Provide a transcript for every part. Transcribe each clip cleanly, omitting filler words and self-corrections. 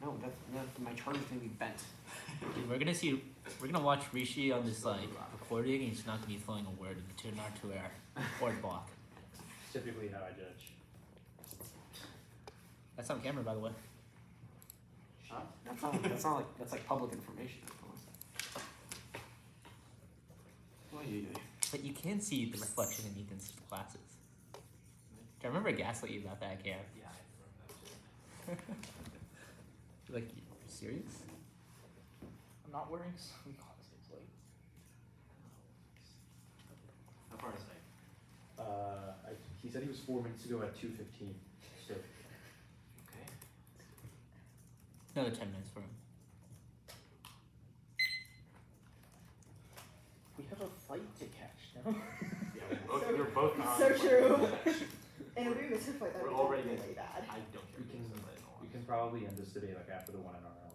No, my charger's gonna be bent. Dude, we're gonna watch Rishi on this like recording, and he's not gonna be throwing a word and turn out to our word block. Typically how I judge. That's on camera, by the way. That's like public information. But you can see the reflection in Ethan's glasses. Do I remember I gaslit you about that, Cam? Yeah, I remember that too. Like, you serious? I'm not wearing sunglasses, like. How far is it? He said he was 4 minutes ago at 2:15. So. Okay. Another 10 minutes for him. We have a fight to catch now. Yeah, we're both not. So true. And we missed a fight that We're we already did really bad. I don't care. We can probably end this today like after the 1 hour. I'll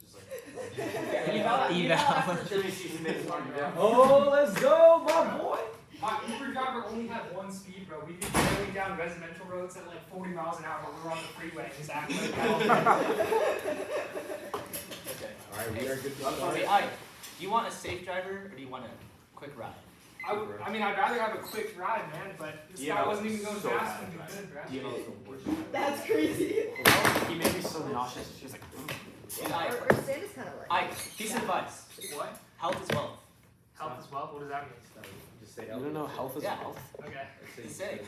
Just like. Oh, let's go, my boy! My Uber driver only had one speed, bro. We'd be driving down residential roads at like 40 miles an hour, but we were on the freeway. Just acting like that. Okay. Alright, we are good to start. Okay, Ike, do you want a safe driver or do you want a quick ride? I mean, I'd rather have a quick ride, man, but this guy wasn't even going fast when we could, bro. You know, it's the worst. That's crazy. He made me so nauseous. She was like, And Ike, Or Sam is kind of like. Ike, piece of advice. What? Health is wealth. Health as well? What does that mean? Just say you don't know health is Yeah. wealth? Okay. Just say.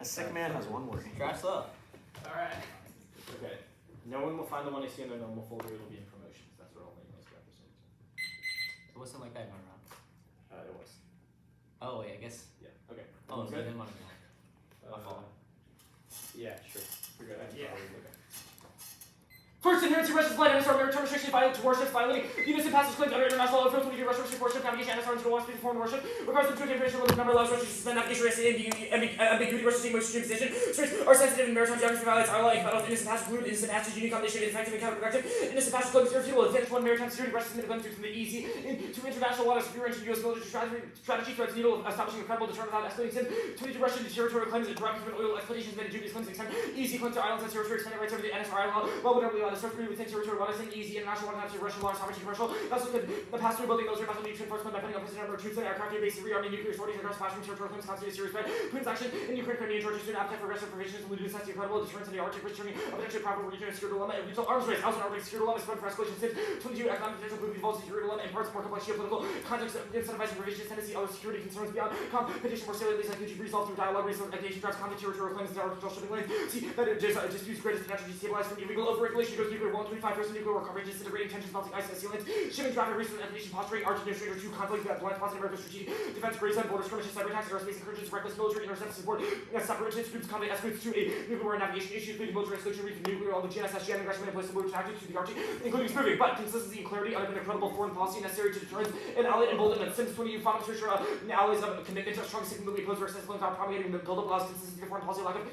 A sick man has one word. Trash slow. Alright. Okay. No one will find the one I see in their normal folder. It'll be in promotions. That's where all the emails represent. It wasn't like that going around. It was. Oh, wait, I guess. Yeah. Okay. Oh, so you Good. didn't want to know. My fault. Yeah, sure. We're good. Yeah. Okay. First, inherency Russia's flight, NSR maritime restriction, violent to warships, violating the innocent passage claims under international law, first 22 Russian warship navigation, NSR into the one speed foreign warship, requires them to information limit number allows Russia to suspend navigation risk and ambiguity Russia's team extreme position. Straits are sensitive in maritime geography, violates our law, vital innocent passage fluid, innocent passage, unique combination, effective and counterproductive, innocent passage claims irrefutable, advantage one maritime security, Russia's committed them from the easy into international waters, superior into U.S. military strategy threats, needle establishing a credible deterrent without escalating sin, 22 Russian territorial claims, direct from oil exploitations, made dubious claims, extend easy claims to islands and territory, extended rights over the NSR law, well, whatever we want to start with territory. Waters and easy international water to Russian water sovereignty commercial. That's what the past three building military vessel need to enforce by depending on president number of troops and aircraft base rearming nuclear sorties across fashion territorial claims constitute a serious threat. Putin's action in Ukraine, Crimea, and Georgia student appetite for aggressive provisions and necessity credible deterrence in the Arctic, which turning a potentially proper regional security dilemma and regional arms race. Also, an Arctic security dilemma spread for escalation since 22 economic potential movie involves security dilemma and parts more complex geopolitical context of incentivizing provisions, tendency, other security concerns beyond competition for salient least likely to resolve through dialogue, resource aggregation, drives conflict, territorial claims, and artificial shipping lanes. See that it disputes greatest potential to destabilize from illegal overregulation goes nuclear 125 versus nuclear war coverage. Disintegrating tensions, melting ice, sealants, shipping traffic, resource navigation, posturing, arch administrator, 2 conflict, blind spots in America's strategic defense, grace border skirmishes, cyber attacks, aerospace incursions, reckless military intercepts, support, separations, groups, conflict, escalates to a nuclear war navigation issue, including military escalation, region, nuclear, all the GNSS, GN, aggression, and place of military tactics to the Arctic, including spoofing, but consistency and clarity under the credible foreign policy necessary to deterrence and allied emboldenment. Since 20 final researcher and allies of commitment to a strong signal we oppose versus without promulgating the build-up laws, consistency of foreign policy, lack of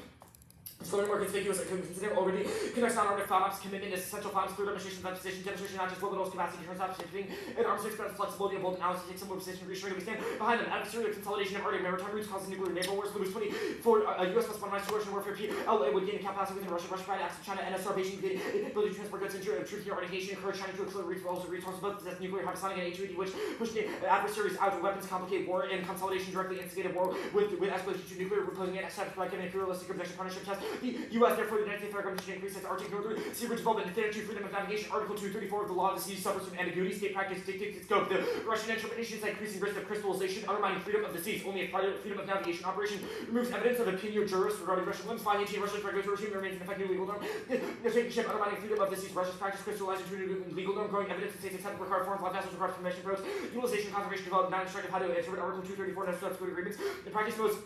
Scoring more conspicuous and consider already conducts non-armed FONOPS commitment is essential FONOPS through demonstration demonstration not just Bogonos capacity turns out shifting and arms expense flexibility of both analysis take some more position reassuring we stand behind them adversarial consolidation of Arctic maritime routes causing nuclear naval wars lose 24 US plus one Russian warfare PLA would gain capacity within Russia provide access to China NSR Beijing ability to transport goods into truth here orientation encourage China to accelerate resources both possess nuclear hypersonic and H-2D which push the adversaries out to weapons complicate war and consolidation directly instigated war with escalation to nuclear proposing an accepted by giving imperialistic objection partnership test the U.S. therefore the United States federal government should increase its Arctic sea route development and freedom of navigation. Article 234 of the law of the sea suffers from ambiguity. State practice dictates its scope. The Russian interpretation is increasing risk of crystallization, undermining freedom of the seas. Only a freedom of navigation operation removes evidence of opinion jurists regarding Russian limbs. Flying into Russia's regulatory regime remains an effective legal norm. The taking ship undermining freedom of the seas. Russia's practice crystallizing to a legal norm. Growing evidence that states accept require foreign flag vessels require permission approach. Utilization, conservation, development, non-destructive how to interpret Article 234 and other agreements. In practice, most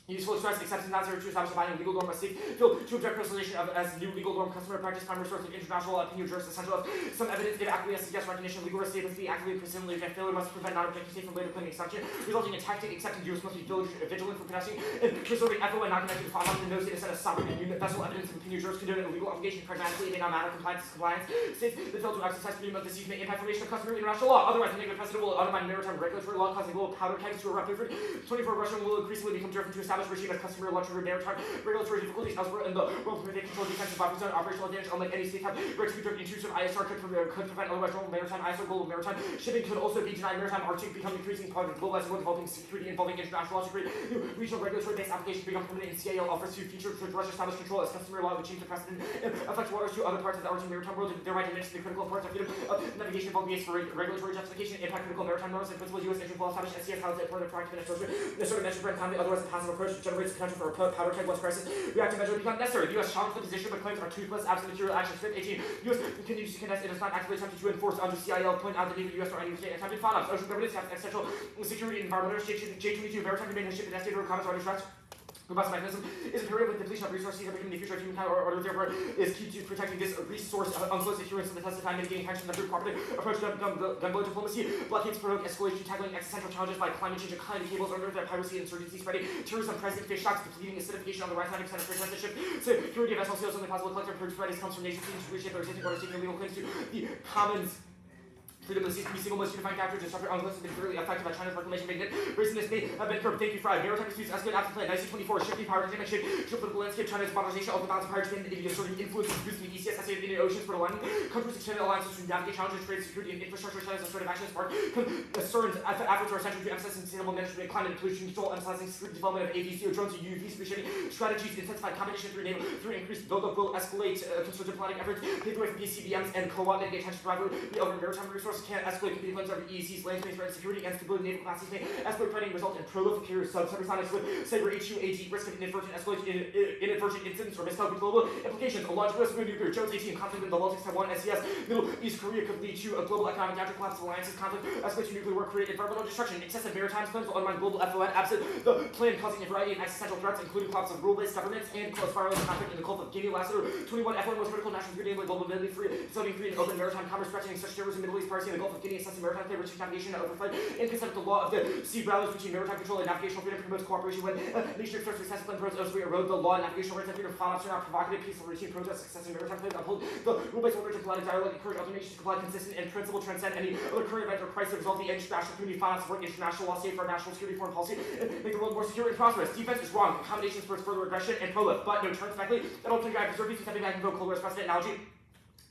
useful express acceptance not to establish a binding legal norm must seek to object crystallization of as new legal norm customer practice primary source of international opinion jurist essential of some evidence if acquiesce suggest recognition of legal risk statements be actively presumably reject failure must prevent non-objective state from later claiming exception resulting in tactic accepting jurors must be vigilant for connecting and preserving FO and not connected to file in no state instead of sovereign and unit vessel evidence of opinion jurors condone a legal obligation pragmatically it may not matter compliance states that fail to exercise freedom of the seas may impact formation of customary international law otherwise the negative precedent will undermine maritime regulatory law causing global powder kegs to erupt over 24 Russia will increasingly become driven to establish established regime as customary luxury maritime regulatory difficulties elsewhere in the world where they control defensive buffer zone operational advantage, unlike any state have right to conduct intrusive ISR could prevent otherwise normal maritime ISR global maritime shipping could also be denied. Maritime Arctic become increasing part of globalized world developing security involving international law security. New regional regulatory based application become permanent in CAL offers to feature to Russia establish control as customary law would change the precedent and affect waters to other parts of the Arctic maritime world and thereby diminish the critical importance of freedom of navigation involving for regulatory justification, impact critical maritime norms and principles. U.S. entry will establish SCS how to implement proactive and exposure. The sort of measure brand comedy, otherwise a passive approach generates potential for a powder keg once crisis. Reactive measure become necessary. The U.S. challenged the position but claims are toothless, absent material actions. 18. U.S. continues to contest it does not actively attempt to enforce under CIL. Point out that neither U.S. nor any state attempted FONOPS. Ocean governance, existential security, environmental J22, maritime domain has shipped the estimated comments or distracts. Robust mechanism is a period with depletion of resources that become the future of humankind or therefore is key to protecting this resource unsolicited adherence to the test of time, mitigating tension, the cooperative approach to gunboat diplomacy, blockades provoke escalation, tackling existential challenges like climate change and climate cables under their piracy, insurgency spreading, terrorism, present fish stocks, depleting acidification on the right side of trade censorship, security of vessel sales, only possible collective purge varieties comes from nations to reshape their existing orders, taking legal claims to the commons. Freedom of the seas can be single most unifying factor to suffer unless it's been clearly affected by China's reclamation magnet. Raciness may have been curbed. Thank you, Fried. Maritime disputes escalate after plan. 1924. Shifting power dynamic shape. Geopolitical landscape. China's modernization of the balance of power expanded into asserting influence and boosting the ECS in Indian oceans for aligning countries extended alliances to navigate challenges, trade, security, and infrastructure. China's assertive actions spark concerns efforts are essential to emphasize sustainable management, climate and pollution control, emphasizing security development of AVC or drones and UUV species strategies, intensify competition through increased buildup will escalate concerted diplomatic efforts, pave the way for PCBMs and co-opted attention to rivalry over maritime resources can escalate. Of EEC's land space, threat, security, and stability, naval capacity may escalate threatening result in proliferation subsonics with cyber H2AG, risk of inadvertent incidents or miscalculated global implications. A launch risk of nuclear Jones 18 conflict in the Baltic, Taiwan, SCS, Middle East Korea could lead to a global economic downturn, collapse of alliances, conflict, escalate to nuclear war, create environmental destruction, excessive maritime claims will undermine global FON, absent the plan causing a variety of existential threats, including collapse of rule-based governments and spiraling conflict in the Gulf of Guinea. Last year, 21 FON was critical national security, global mobility, zoning free and open maritime commerce, threatening such terrorism, Middle East piracy in the Gulf of Guinea, assessing maritime claim, reaching navigation and overflight, inconsistent with the law of the sea boundaries between maritime control and navigational freedom, promotes cooperation when nation starts to successful and promotes those who erode the law and navigational rights and freedom. FONOPS are not provocative, peaceful, routine protests, success in maritime claims, uphold the rule-based order to diplomatic dialogue, encourage other nations to comply consistent and principle, transcend any other current event or crisis, resolve the international community, FONOPS support international law, safeguard national security, foreign policy, and make the world more secure and prosperous. Defense is wrong, accommodations for further aggression and prolife, but no turns back. That ultimately guide preserve peace, stepping back and vote Cold War's precedent analogy.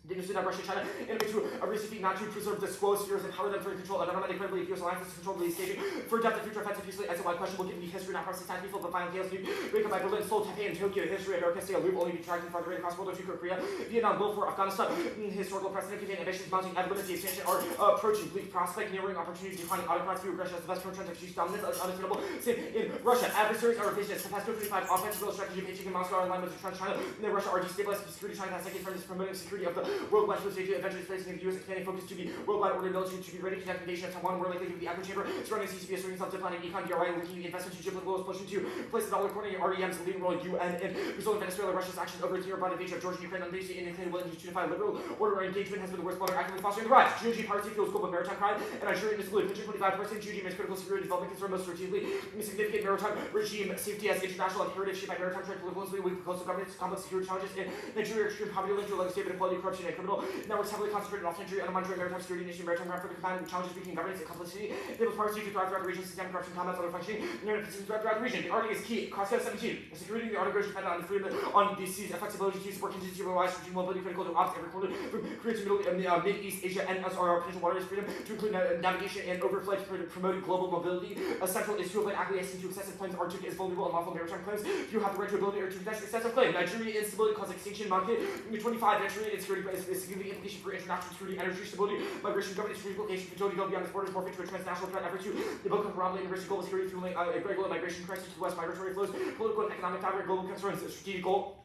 The industry that Russia, China, innovate to a recipe not to preserve the squo spheres, empower them for control, and undermine incredibly fierce alliances, control the staging for depth of future offensive peacefully. As a wide question will give me history, not process time, peaceful, but final chaos. Break up by Berlin, Seoul, Taipei, and Tokyo. History, America, stay aloof, only be tracking farther across World War II, Korea, Vietnam, Gulf War, Afghanistan. Historical precedent contain ambitions, mounting evidence, the expansion are approaching bleak prospect, nearing opportunity, defining autocrats, view aggression as the best current trends of huge dominance, unattainable. Same in Russia, adversaries are revisionist. The past 25 offensive strategy, Beijing and Moscow are in line with the trend China. And then Russia are destabilized security. China has taken from this promoting security of the worldwide stage. Eventually placing the U.S. expanding focus to the worldwide order military to be ready to conduct invasion of Taiwan, more likely to be the echo chamber, surrounding CCP, asserting self-diplomatic econ, DRI, linking investment to geopolitical explosion to replace the dollar coordinating REM's leading role in UN and resulting Venezuela, Russia's actions over its nearby invasion of Georgia, Ukraine, and basically indicated willingness to unify liberal order or engagement has been the worst blunder, actively fostering the rise. GOG piracy fuels global maritime crime, and Nigerian instability. Picture 25%. GOG makes critical security development concern most strategically significant maritime regime safety as international imperative shaped by maritime trade, political instability, weak coastal governance, complex security challenges in Nigeria, extreme poverty linked to legislative inequality, corruption, and criminal networks heavily concentrated off century, undermined maritime security, nation, maritime crime, further combined challenges between governance and complicity, enables parties to thrive throughout the region, systemic corruption, combat, other functioning, narrative positions throughout the region. The Arctic is key. Cross-Code 17. The security of the Arctic is dependent on the freedom on the seas, flexibility to support contingency, otherwise, regime mobility critical to opt every corner from Korea to Mid-East Asia and SRR potential waters freedom to include navigation and overflight promoting global mobility. Central is to avoid acquiescing to excessive claims. Arctic is vulnerable and lawful maritime claims. You have the right to ability or to contest excessive claim. Nigeria instability causes extinction. Market 25. Nigeria insecurity is significant implication for international security, energy stability, migration, governance, relocation, fertility, go beyond its borders, morphing to a transnational threat effort to the book of Romley and Rishi global security, fueling global migration crisis to the west, migratory flows, political and economic fabric, global concerns, strategic goal.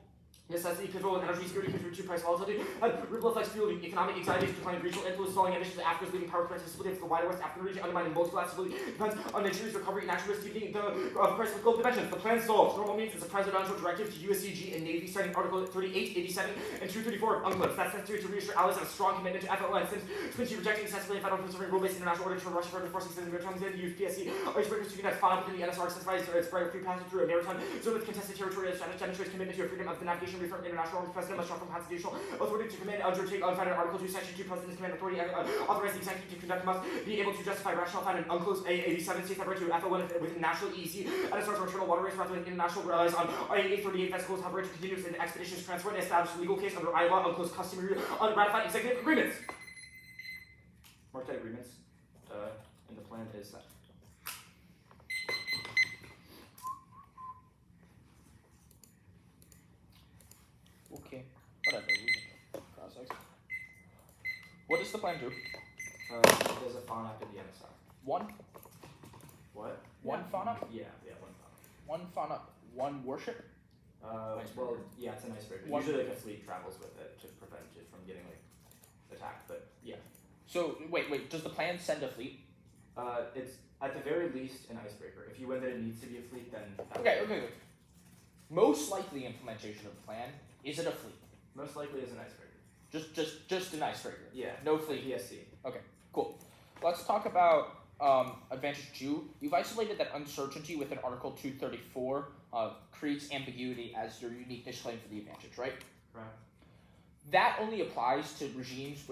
Necessity, control, and energy security contribute to price volatility. Ripple effects fueling economic anxieties, declining regional influence, falling ambitions of Africa's leading power crisis, stability for the wider West African region, undermining multilateral stability, depends on Nigeria's recovery and action risk, deepening the crisis with global dimensions. The plan solves. Normal means is a presidential directive to USCG and Navy, citing Article 38, 87, and 234 of UNCLOS. That's necessary to reassure allies of a strong commitment to FLN, since Twincy rejecting excessively federal preserving rule-based international order to Russia for enforcing citizen maritime and use PSC. Icebreakers to connect FON within the NSR, specifies its free passage through a maritime zone with contested territory that demonstrates commitment to a freedom of the navigation Constitution reaffirmed international norms. President must draw from constitutional authority to command, undertake, unfounded Article 2, Section 2. President's command authority authorizing the executive to conduct must be able to justify rational fine and unclosed A87 states have right to FO1 within national EEZ and as far as internal waterways rather than international relies on A838 vessels have right to continuous and expeditious transport and establish legal case under Iowa unclosed customary unratified executive agreements. Mark that agreements, and the plan is set. Okay, whatever. We can cross X. What does the plan do? There's a fawn after the NSR. One What? fauna, Yeah, one fawn. one fauna, one warship. Well, yeah, it's an icebreaker. One- Usually, like a fleet travels with it to prevent it from getting like attacked. But yeah, So wait. Does the plan send a fleet? it's at the very least an icebreaker. If you win that it needs to be a fleet, then that Okay. Most likely implementation of the plan, is it a fleet? most likely is an icebreaker. Just an icebreaker. Yeah, No fleet. PSC. Cool. Let's talk about advantage 2. You've isolated that uncertainty within Article 234 creates ambiguity as your uniqueness claim for the advantage, right? Correct. That only applies to regimes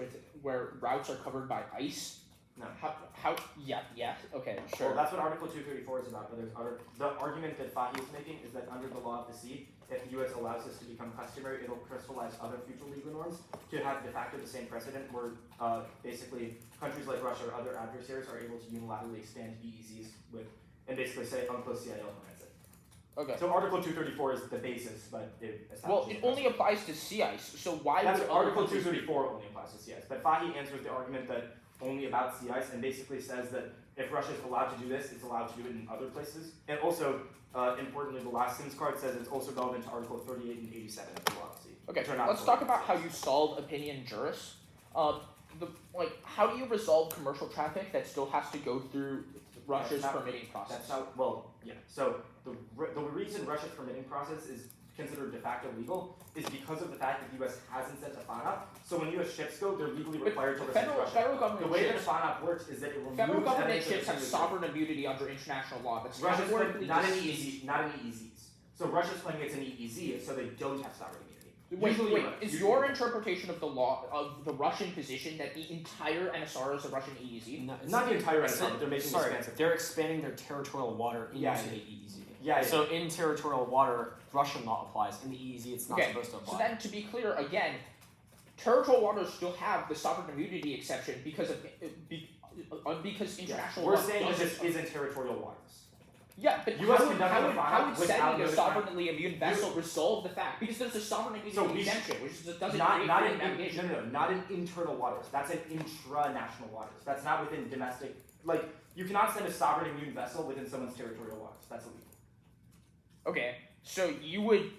where routes are covered by ice. No. How? Yeah. Okay, sure. Well, that's what Article 234 is about. But the argument that Fahy is making is that under the law of the sea, if the U.S. allows this to become customary, it'll crystallize other future legal norms to have de facto the same precedent where basically countries like Russia or other adversaries are able to unilaterally expand EEZs and basically say unclosed CIL commands it. Okay. So Article 234 is the basis, but it establishes Well, it only applies to sea ice. So why That's would Article other countries- 234 only applies to sea ice. But Fahy answers the argument that only about sea ice and basically says that if Russia is allowed to do this, it's allowed to do it in other places. And also, importantly, the last Sims card says it's also relevant to Article 38 and 87 of the law of the sea. Okay, which are not let's talk relevant about to how sea you ice. solve opinion juris. How do you resolve commercial traffic that still has to go through Russia's That's not- permitting process? That's how, well, yeah. So the reason Russia's permitting process is considered de facto legal is because of the fact that the U.S. hasn't sent a FANA. So when U.S. ships go, they're legally But required to respect Russia. federal The government way that a ships, FANA works is that it removes federal government evidence of ships have illegal- sovereign immunity under international law. That's Russia's categorically claiming, not in dis- EEZ, not in EEZs. So Russia's claiming it's an EEZ, so they don't have sovereign immunity. Wait, Usually, is usually- your interpretation of the law of the Russian position that the entire NSR is a Russian EEZ? No, it's- Not the entire it's NSR, but they're making sorry, expansive. they're expanding their territorial water into Yeah, the EEZ. Yeah, So in territorial water, Russian law applies. In the EEZ, it's not Okay, supposed to apply. So then, to be clear, again, territorial waters still have the sovereign immunity exception because international We're law saying that doesn't- this isn't territorial waters. Yeah, but US how would conducted a FANA without sending a notifying- sovereignly immune vessel resolve the fact? Because there's a sovereign immunity So we should- exemption, which doesn't Not create in navigation. no, not in internal waters. That's in intranational waters. That's not within domestic. Like you cannot send a sovereign immune vessel within someone's territorial waters. That's illegal. Okay, so you would,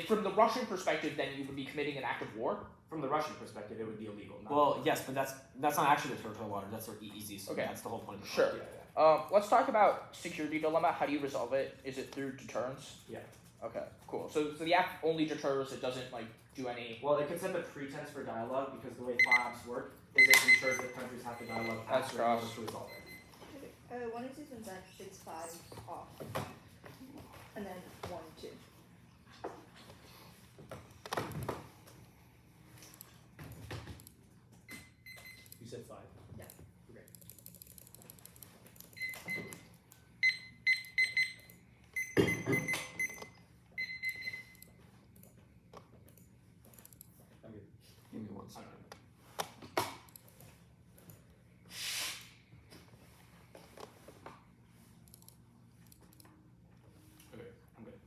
from the Russian perspective, then you would be committing an act of war? From the Russian perspective, it would be illegal. Not Well, yes, but that's not actually the territorial water. That's their EEZ. So Okay. that's the whole point of the Sure. Yeah. Let's talk about security dilemma. How do you resolve it? Is it through deterrence? Yeah. Okay, cool. So the act only deters, it doesn't do any... Well, it could set the pretense for dialogue because the way FONOPs work is it ensures that countries have to dialogue That's after in order cross. to resolve it. 1 and 2 since that it's 5 off. And then 1, 2. You said 5. Yeah. Okay. I'm good. Give me 1 second. Okay, I'm good.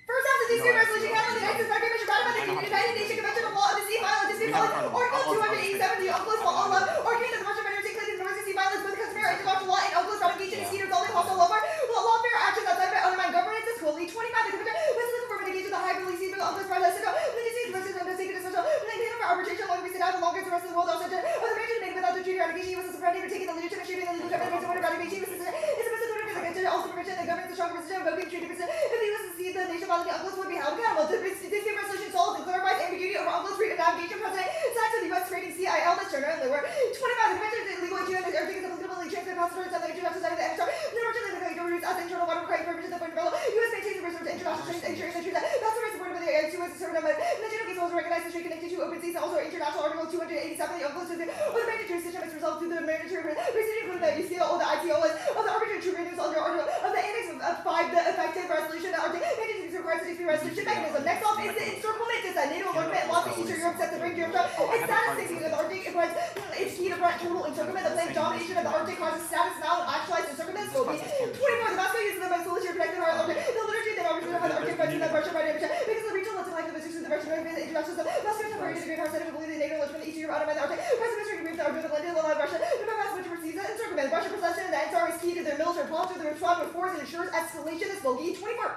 First off, the dispute No, resolution council of the United States Proclamation ratified the United Nations Convention on the Law of the Sea, violent dispute following Article 287, the unclosed law of arguing that the Russian Federation claims the North Sea violates both customary international law and unclosed ratification and cedar resolving hostile lawfare actions outside of it undermine governance is fully 25. The Convention was looking for mitigation of the high policy for the unclosed process. Legacy versus undertaken social, maintain for arbitration long we sit out the longest the rest of the world also did. Other branches made without the treaty ratification, U.S. is surrounding for taking the leadership and shaping the legal government of ratification. Is supposed to do it because also permission the government is a stronger position of voting treaty percent. If the U.S. sees the nation violating unclosed would be held accountable. The dispute resolution solves and clarifies ambiguity over unclosed freedom of navigation. President signed to the U.S. trading CIL, Ms. Turner and Lewis. 25. The convention is illegal issue and everything is applicable transfer passengers on the international side of the NSR. The Russian legal routes as internal water requiring permission of the U.S. maintains the reserve to international strains, ensuring the trees that that's the right support of the air to as a servant of the national case also recognized the strait connected to open seas and also international article 287 the unclosed system or the mandatory system is resolved through the mandatory recently included the UCL or the ITO list of the arbitrary tribunals under article of the annex of 5 the effective resolution that Arctic mandatory requires a dispute resolution mechanism. Next off is the encirclement is that NATO alignment lost in Eastern Europe set to bring Europe down. Its status 16 of the Arctic implies its key to front total encirclement. The planned domination of the Arctic causes status now and actualized encirclement scope. 24 the Moscow uses the Moscow protected our Arctic. The literature that offers of the Arctic budget that Russia by damage because the regional left line of the system the Russian Army introductions of Moscow temporary to the Great Power Center to believe the NATO launch from the Eastern Europe out of the Arctic. President Mr. agreed that the London law of Russia to bypass which receives the encirclement. Russia possession and the NSR is key to their military policy to the response with force and ensures escalation of Slogi 24.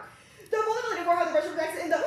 The vulnerability of how the Russian protects in the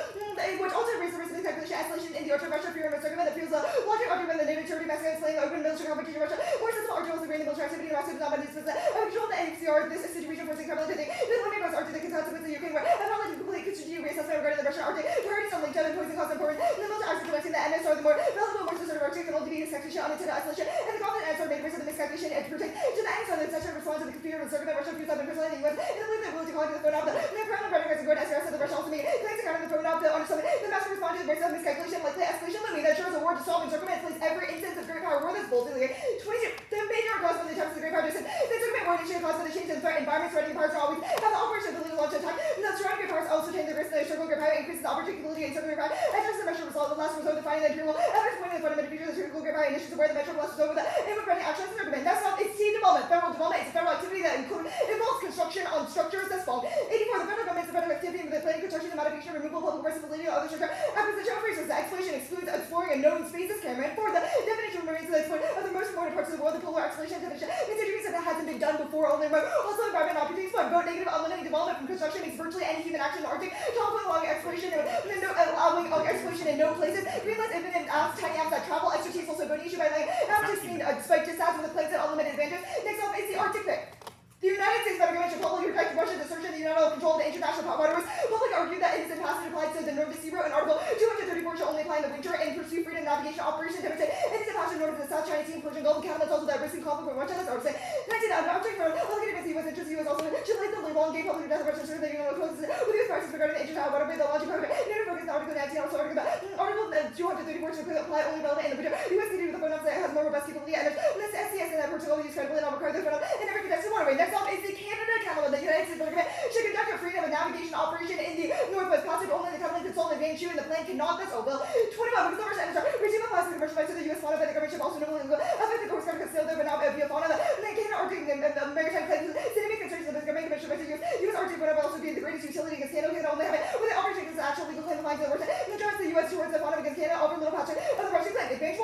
which also raises the risk of the calculation escalation in the Arctic Russia fear of encirclement that fuels the logic argument that NATO territory Mexico explaining the open military competition in Russia. More sensible arguments agreeing the military activity in Russia does not by these specific control the NCR this situation forcing capability. The limit goes Arctic the consequences of the Ukraine war. I'm not like complete strategic reassessment regarding the Russian Arctic. Priorities on linked to imposing cost important. The military actions connecting the NSR the more valuable more sort of Arctic can only be miscalculation unintended isolation and the confident NSR made risk of the miscalculation and to protect to the NSR the extension response to the fear of encirclement Russia views have been personally in the US and the belief that willing to call to the phone out the crown of rhetoric as a good SRS of the Russia also made claims to counter the phone out the honor summit. The master responded to the risk of miscalculation likely escalation looming that ensures a war to solve encirclement and place every instance of great power war that's bold in the year 22. The major cause for the attempts of the great power distance. The encirclement war initiated cause for the change in threat environment surrounding powers are always have the operation ability to launch an attack. The surrounding great powers also change the risk that the circle great power increases the opportunity and encirclement great power. As just the measure result, the last result defining the imperial evidence pointing the fundamental features of the circle great power initiates where the metro blast is over the immigrating action of encirclement. That's not it's team development. Federal development is a federal activity that involves construction on structures that's called 84. The federal government is a federal activity with the planning, construction, and modification, removal, public responsibility of other structure, acquisition of resources. The exploration excludes exploring a known spaces. Cameron. 4. The definition of marine is of the most important parts of the world. The polar exploration definition considering that hasn't been done before. Only remote. Also, environment opportunities. But vote negative unlimited development from construction makes virtually any human action in the Arctic. Top allowing exploration and allowing exploration in no places. Greenland's infinite apps, tiny apps that travel. Expertise also voting issue by laying apps to seen despite dissatisfaction with the planes at unlimited advantage. Next up is the Arctic pick. The United States federal government should publicly protect Russia's assertion of the unilateral control of the international waters. Public argued that innocent passage applied to the North Sea route and Article 234 should only apply in the winter and pursue freedom navigation operation demonstrate innocent passage north of the South China Sea and Persian Gulf and Canada also that risking conflict with Russia. That's Arctic. 19. The Arctic front, public against the U.S. interest, the U.S. also should legally long game public death of Russia asserting that unilateral clauses with U.S. practices regarding the international waterway. The logic program. United focus on Article 19 also argued that Article 234 should apply only relevant in the winter. The U.S. can do with the phone that has more robust capability and this SCS and that Portugal use credibility and not require the phone and never contested waterway. Next up is the Canada. The United States government should conduct a freedom of navigation operation in the Northwest Passage only the government consultant advance you and the plan cannot this bill 21 because the Russian NSR regime applies to commercial rights to the U.S. fauna but the government should also know affect the coast guard concealed there but not via fauna the Canada Arctic and the maritime claims significant concerns of the government commercial rights to U.S. Arctic fauna will also be the greatest utility against Canada can only have it with the operation against the actual legal claim applying to the Russian and trust the U.S. towards the fauna against Canada over little patch of the Russian claim. Advance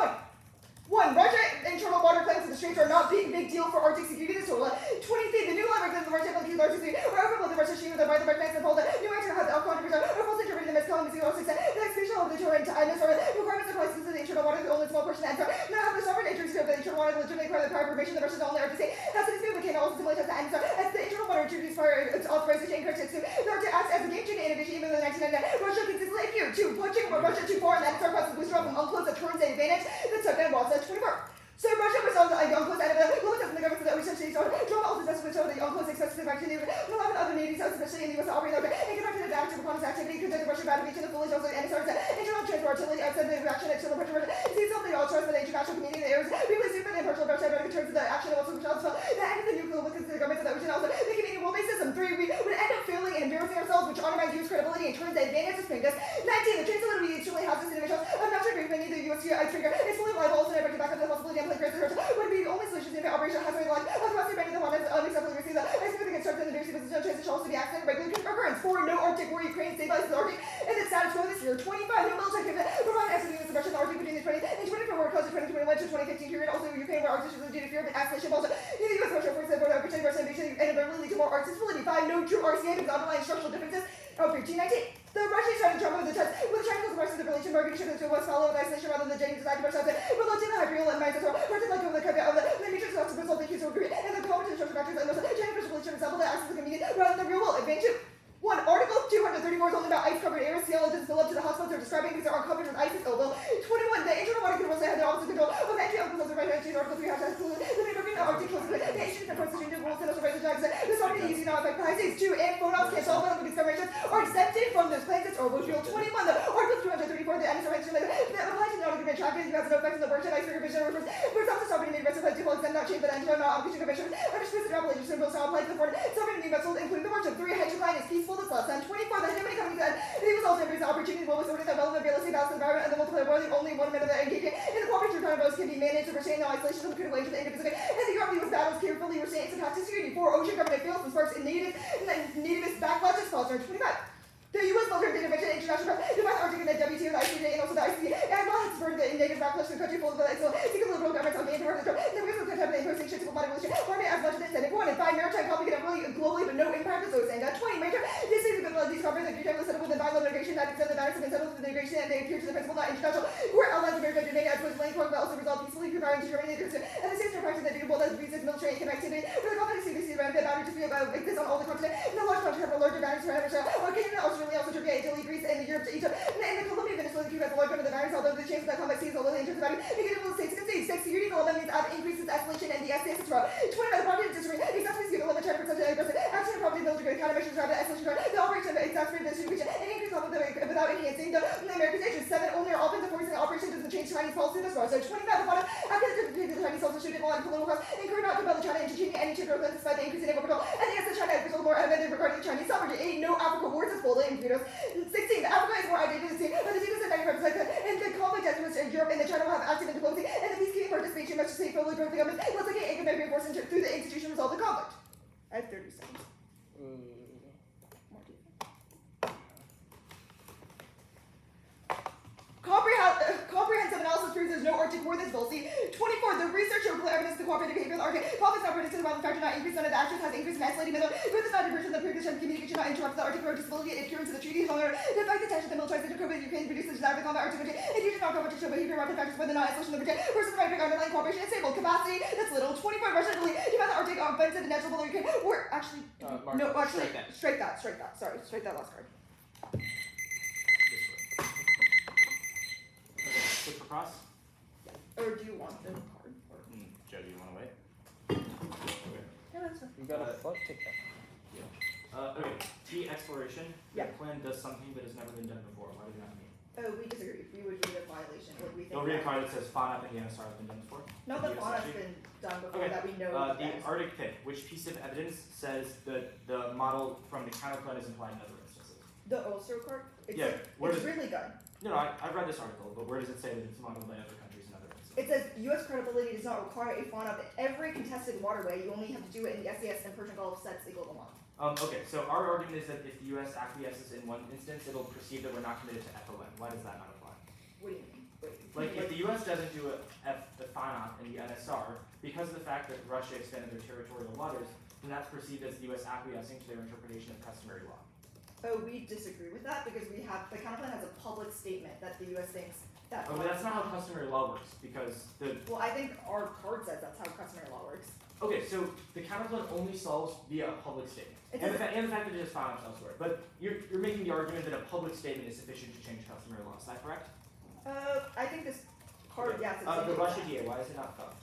1. Russia internal water claims in the straits are not big deal for Arctic security. This total 20 feet. The new law regulates the Russian and large sea or overflow the Russian stream with the by the Red Knights and Poland. New Mexico has the controversy or false interpreting the miscalling the 06. The expansion of the torrent and requirements apply to the internal water. The only small portion answer. Now have the sovereign interest of the internal water legitimately require the power of information. The Russians only Arctic state has to dispute with Canada also similarly has the answer as the internal water introduced fire its authorization and corrected to the Arctic acts as a game changing innovation even in the 1999. Russia consistently adhered to pushing Russia too far and that is our cause of withdraw from unclosed that turns an advantage that took them was 24. So Russia was on the unclosed end of the global test in the government that research states on drama also tested with the unclosed expensive activity with 11 other navies, especially in the US operating over and conducted an active upon this activity conducted Russian battery to the fullest also and started internal transport artillery outside the reaction at Chile pressure sees something all trust by the international community in the areas people assume that the impartial Russia in terms of the action of also which also the end of the nuclear will consider governments that we should also the community will base system 3 we would end up failing and embarrassing ourselves which undermines US credibility and turns the advantage to spring this 19 the translator we extremely has this individual I'm not sure if many of the US ice trigger it's fully liable also never to back up the possibility of like would be the only solution to the operation has been like across the many of the ones unacceptably received the significant construction of the Jersey position transition also to be accident regular occurrence 4 no Arctic war Ukraine stabilizes the Arctic and the status quo this year 25 no military commitment provide executing the suppression of the Arctic between the 20 and 24 war close to 2021 to 2015 period also Ukraine where Arctic was due to fear but escalation also in the US Russia forces that protect Russian invasion and ability to more Arctic stability 5 no true RCA because underlying structural differences of 1319 the Russians tried to trouble with the test with the triangles of the relation bargaining ship to West follow with isolation rather than genuine design to Russia reluctant the hybrial and mindset parted like over the caveat of the matrix of the result the case of agreement and the competence of factors and the genuine relation example that access the convenient rather than the real world advantage 1. Article 234 is only about ice-covered areas. Geologists fill up to the hotspots they're describing because they're uncovered with ice and oval. 21. The internal water controls that have the opposite control of entry of the right entry in Article 3 has to include the the Arctic coast, the ancient constitution rules and also by the dogs. The sovereignty using not affect places. 2. And photos can solve Olympic discriminations are exempted from those places or Rule 21. The Article 234, the anti-selection that applies to non-agreement traffic has no effect on the worship ice provision refers to sovereignty made vessels to extend not change the end to not obligation convention. Under specific application symbols shall apply to the foreign sovereignty vessels, including the worship. 3. Hedge line is peaceful, that's less than 24. The hegemony coming said it was also embraced the opportunity to always order that relevant realistic balance of the environment and the multiplayer world. Only 1 minute that engaging in the cooperation of boats can be managed to restrain the isolation of the critical age of the Indo-Pacific. And the Europe US battles carefully restrain its attack to security. 4. Ocean government fails and sparks in nativist backlashes caused during 25. The U.S. military intervention, international press, defines Arctic in the WTO, the ICJ, and also the ICC. And while it's spurred the negative backlash to the country full of the single liberal governments on gain for the U.S. will have the imposing ships of diplomatic relations, forming as much as intended. 1. And 5. Maritime conflict can really globally, but no impact is always saying that. 20. Major, this is a good these conferences, the time was settled with environmental integration, that extent the matters have been settled with integration, and they adhere to the principle that international court outlines America and Jamaica as well as land court, but also resolve peacefully, preparing to Germany, and the same practice that due both as reasons military and connectivity. But the conflict seems to be benefit boundary dispute about exists on all the continent. No large country have a larger boundaries for or Canada, Australia, also Turkey, Italy, Greece, and Europe to Egypt. And the Colombia, Venezuela, Cuba has a large part of the boundaries, although the chance of that conflict seems although the interest of the negative states concede. 6. Security development means increases escalation and the SDS is row. 20. By the property district, exactly to limit China for such an aggressive action and property builder countermeasures drive the escalation current. The operation of exacerbate the distribution and increase conflict without enhancing the American station. 7. Only our offensive force in the operation doesn't change Chinese policy this far. So 25. The bottom after the Chinese also shoot all political costs and could not compel the China into changing any chip growth despite the increase in naval control. And yes, the China is more evident regarding the Chinese sovereignty. 8. No Africa wars is boldly in Kudos. 16. Africa is more identity, but the Kudos and 90% and the conflict as was in Europe and the China will have active diplomacy and the peacekeeping participation must stay fully growth the government. Let's look at economic reinforcement through the institution resolve the conflict. I have 30 seconds. Comprehensive analysis proves there's no Arctic war this policy. 24. The research showed clear evidence of the cooperative behavior of the Arctic. Profits not predicted about the factor not increase under the actions has increased in isolating middle. Growth is not diversion of the previous communication not interrupt the Arctic road disability and adherence to the treaty. However, the fact that tension the militarization of COVID Ukraine reduces the desire to combat Arctic country and future non-competition behavior around the factors whether not isolation of the region versus the right underlying cooperation and stable capacity. That's little. 24. Russia and Italy defend the Arctic offensive and natural Ukraine. We're actually no, actually strike that. Sorry, strike that last card. Flip across. Or do you want the card? Or... Joe, do you want to wait? Yeah, that's fine. You got a float ticket. Okay. T exploration. Yeah. The plan does something that has never been done before. What does that mean? Oh, we disagree. We would read a violation. Would we think They'll read a card that says fauna and the NSR has been done before. not that Yes, fauna has actually. been done before Okay. that we know. The that is. Arctic pit. Which piece of evidence says that the model from the counterclaim is implied in other instances? The Ulster card. It's Yeah, where it's does- really good. No, I've read this article, but where does it say that it's modeled by other countries and other instances? It says U.S. credibility does not require a fauna of every contested waterway. You only have to do it in the SES and Persian Gulf sets the global model. Okay, so our argument is that if the U.S. acquiesces in one instance, it'll perceive that we're not committed to FOM. Why does that not apply? What do you mean? Like, if the U.S. doesn't do the FONOP and the NSR, because of the fact that Russia extended their territorial waters, then that's perceived as the U.S. acquiescing to their interpretation of customary law. Oh, we disagree with that because we have the counterplan has a public statement that the U.S. thinks that. Oh, but that's not how customary law works, because the... Well, I think our card says that's how customary law works. Okay, so the counterplan only solves via a public statement. It And the fact that it is FONOPs elsewhere. But you're making the argument that a public statement is sufficient to change customary law. Is that correct? I think this card, Okay. yes. It's The saying Russia that. DA, why is it not FONOP?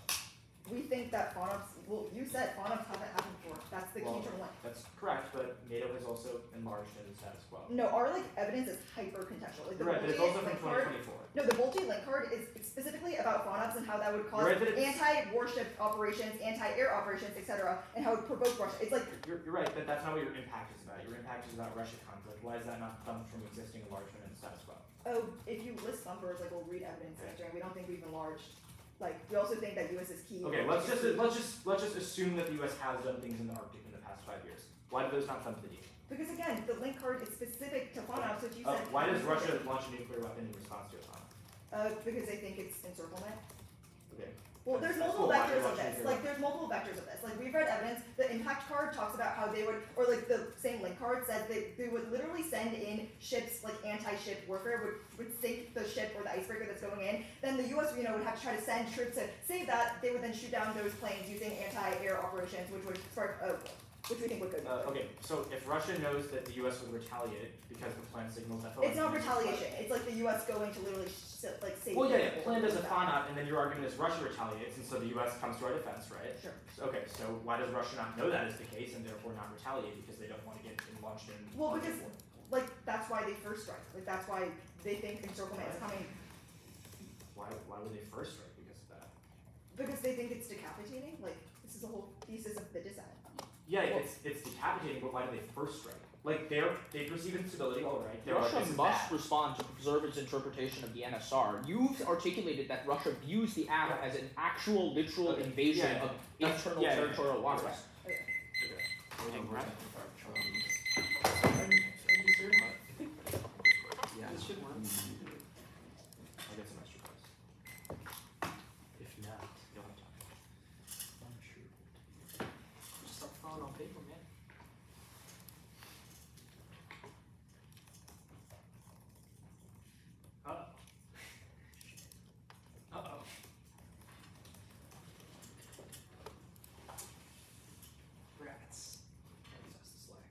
We think that FONOPs, well, you said FONOPs haven't happened before. That's the key term one. That's correct, but NATO has also enlarged in the status quo. No, our like evidence is hyper contextual. Like the You're right, but it's Voltaire also from link card. 2024. No, the Voltaire link card is specifically about FONOPs and how that would cause You're right that it's- anti-warship operations, anti-air operations, etc., and how it would provoke Russia. It's like You're right, but that's not what your impact is about. Your impact is about Russia conflict. Why is that not thumped from existing enlargement in the status quo? oh, if you list thumpers, like we'll read evidence and we don't think we've enlarged. Like we also think that U.S. is key. Okay, let's just assume that the U.S. has done things in the Arctic in the past 5 years. Why do those not thump the deal? Because again, the link card is specific to FONOPs, which you said. Why does Russia launch a nuclear weapon in response to a FONOP? Because they think it's encirclement. Okay. Well, there's That's multiple cool. Why vectors do of they this. launch Like, there's multiple vectors of this. Like, we've read evidence. The impact card talks about how they would, or like the same link card said they would literally send in ships, like anti-ship warfare, would sink the ship or the icebreaker that's going in. Then the U.S. would have to try to send troops to save that. They would then shoot down those planes using anti-air operations, which would spark which we think would go nuclear. Okay, so if Russia knows that the U.S. would retaliate because the plan signals FOS. It's not retaliation. It's like the U.S. going to literally say. Well, yeah, plan does a FONOP, and then your argument is Russia retaliates, and so the U.S. comes to our defense, right? Sure. Okay, so why does Russia not know that is the case and therefore not retaliate because they don't want to get launched in? Well, because like that's why they first strike. Like that's why they think encirclement is coming. Why would they first strike because of that? Because they think it's decapitating. Like this is the whole thesis of the dissent. Yeah, it's decapitating, but why do they first strike? Like they perceive instability, all right. They're like, Russia this is must bad. respond to preserve its interpretation of the NSR. You've articulated that Russia views the act as an actual, literal Okay. invasion Yeah. of That's- internal yeah, yeah, territorial yeah. waters. That's Yeah, this should work. I'll get some extra cards. If not, You'll have time. I'm sure. Just start throwing on paper, man. Uh-oh. Rats. That's the slack.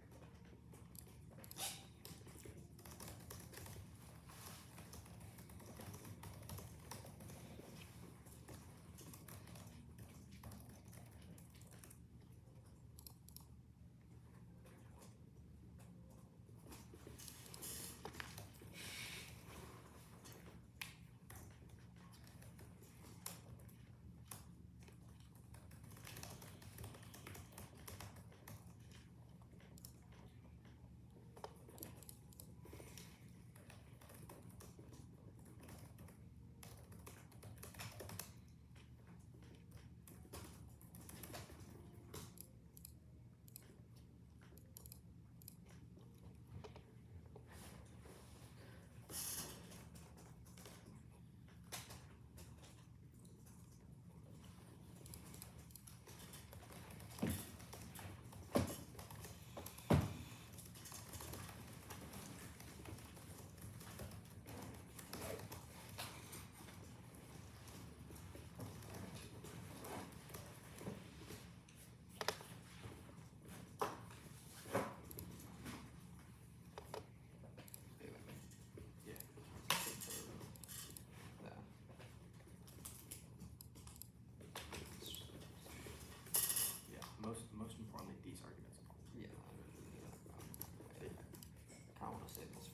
Most importantly, these arguments. Yeah. I kind of want to say this.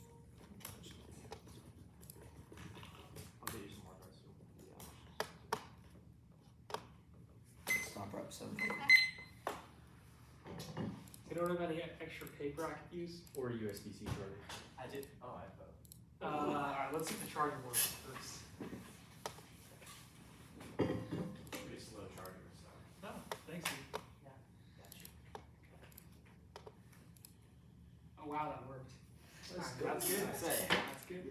I'll get you some more cards. Yeah. Stop rep 7. Anyone have any extra paper I could use? Or USB-C charger. I did. Oh, I have both. Alright, let's see if the charging works first. Pretty slow charger, so. Oh, thanks. Got you. Oh wow, that worked. That's good to say. That's good.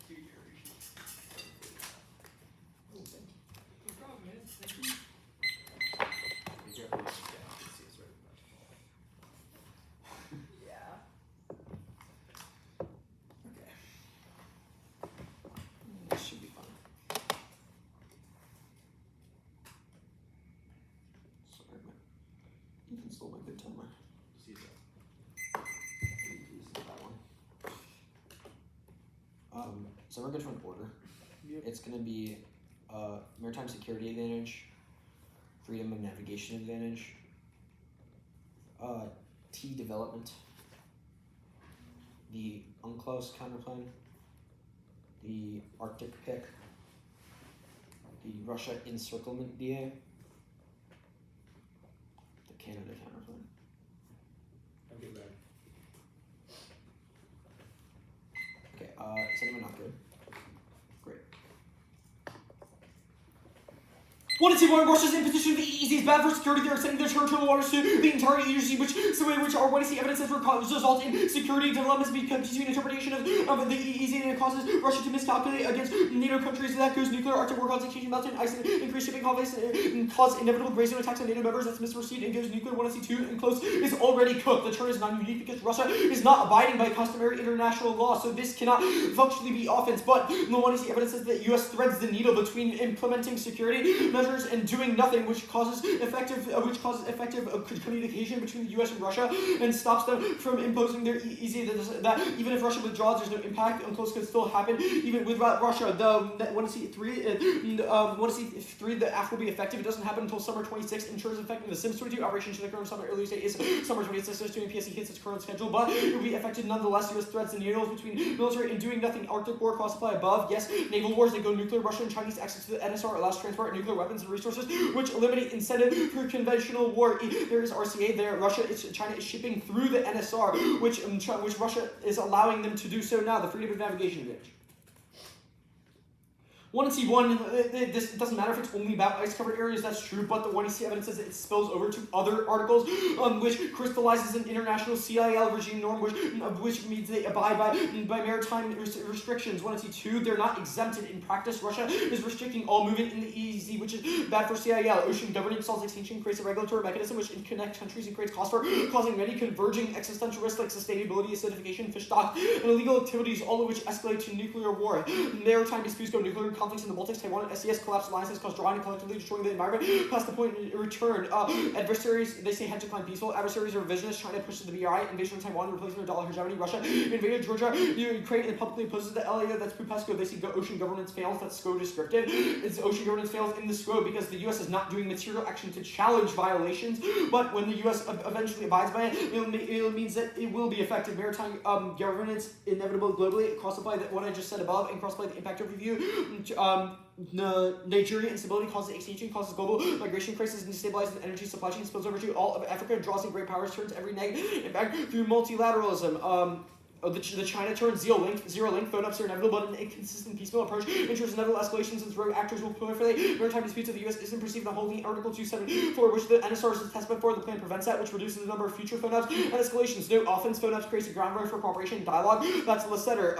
Do your Oh, thank you. No problem, man. Thank you. Be careful with the PC, it's right back. Yeah. Okay. This should be fun. Sorry, man. You can stole my good timer. Just use that. Use that one. So we're good to an order. Yep. It's gonna be maritime security advantage, freedom of navigation advantage, T development, the UNCLOS counterplan, the Arctic pick, the Russia encirclement DA, the Canada counterplan. I'll get ready. Okay, is anyone not good? Great. One to see why Russia's imposition of the EEZ is bad for security. They're extending their territorial waters to the entire agency, which are one to see evidence that result in security developments between interpretation of the EEZ, and it causes Russia to miscalculate against NATO countries. That goes nuclear, Arctic war, constitution, mountain, ice, and increased shipping conflicts, and cause inevitable gray zone attacks on NATO members. That's misreceived and goes nuclear. 1 to see 2 and close is already cooked. The turn is non-unique because Russia is not abiding by customary international law, so this cannot functionally be offense. But the 1 to see evidence says that the U.S. threads the needle between implementing security measures measures and doing nothing, which causes effective communication between the U.S. and Russia, and stops them from imposing their easy that even if Russia withdraws, there's no impact. Unclosed could still happen even with Russia. The 1C3, the act will be effective. It doesn't happen until summer 26. Ensures effective. The Sims 22 operation should occur in summer early state is summer 26. Assuming PSC hits its current schedule, but it will be affected nonetheless. U.S. threats and needles between military and doing nothing. Arctic war cross supply above. Yes, naval wars that go nuclear. Russian and Chinese access to the NSR allows transport of nuclear weapons and resources, which eliminate incentive for conventional war. There is RCA there. China is shipping through the NSR, which Russia is allowing them to do so now. The freedom of navigation advantage. 1C1, this doesn't matter if it's only about ice-covered areas, that's true, but the 1C evidence says it spills over to other articles, which crystallizes an international CIL regime norm, which means they abide by maritime restrictions. 1C2, they're not exempted in practice. Russia is restricting all movement in the EEZ, which is bad for CIL. Ocean governance solves extinction, creates a regulatory mechanism which connects countries and creates costs for causing many converging existential risks like sustainability, acidification, fish stock, and illegal activities, all of which escalate to nuclear war. Maritime disputes go nuclear. Conflicts in the Baltics, Taiwan, and SES collapse alliances cause drawing and collectively destroying the environment. Past the point in return. Adversaries, they say, had to climb peaceful. Adversaries are revisionists. China pushes the BRI. Invasion of Taiwan, the replacement of dollar hegemony. Russia invaded Georgia. Ukraine and publicly opposes the LA. That's Pupesco. They see ocean governance fails. That's SCO descriptive. It's ocean governance fails in the SCO because the U.S. is not doing material action to challenge violations. But when the U.S. eventually abides by it, it means that it will be effective. Maritime governance inevitable globally. Cross-apply what I just said above and cross-apply the impact overview. Nigeria instability causes extinction, causes global migration crisis, and destabilizes the energy supply chain, spills over to all of Africa, draws in great powers, turns every negative impact through multilateralism. The China turn zero link, phone ups are inevitable, but an inconsistent piecemeal approach ensures inevitable escalation since rogue actors will proliferate. Maritime disputes of the U.S. isn't perceived in holding Article 274, which the NSR is a testament for. The plan prevents that, which reduces the number of future phone ups and escalations. No offense, phone ups creates a groundwork for cooperation and dialogue. That's Lasseter.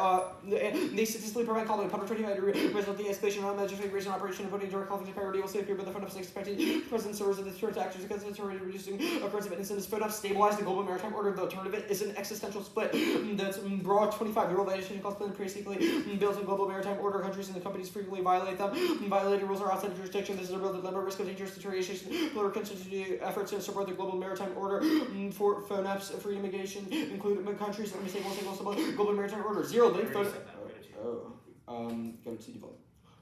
They statistically prevent conflict. Public 25 result the escalation of magistrate raising operation and putting direct conflict and priority will stay appear, but the phone ups expected present servers of the threat actors because it's already reducing occurrence of incidents. Phone ups stabilize the global maritime order. The alternative is an existential split. That's broad 25. The rule of legislation calls for basically builds in global maritime order. Countries and the companies frequently violate them. Violated rules are outside of jurisdiction. This is a real dilemma. Risk of dangerous deterioration. Political constituency efforts to support the global maritime order for FONAPs, free immigration, include countries that global maritime order. Zero link. Go to develop.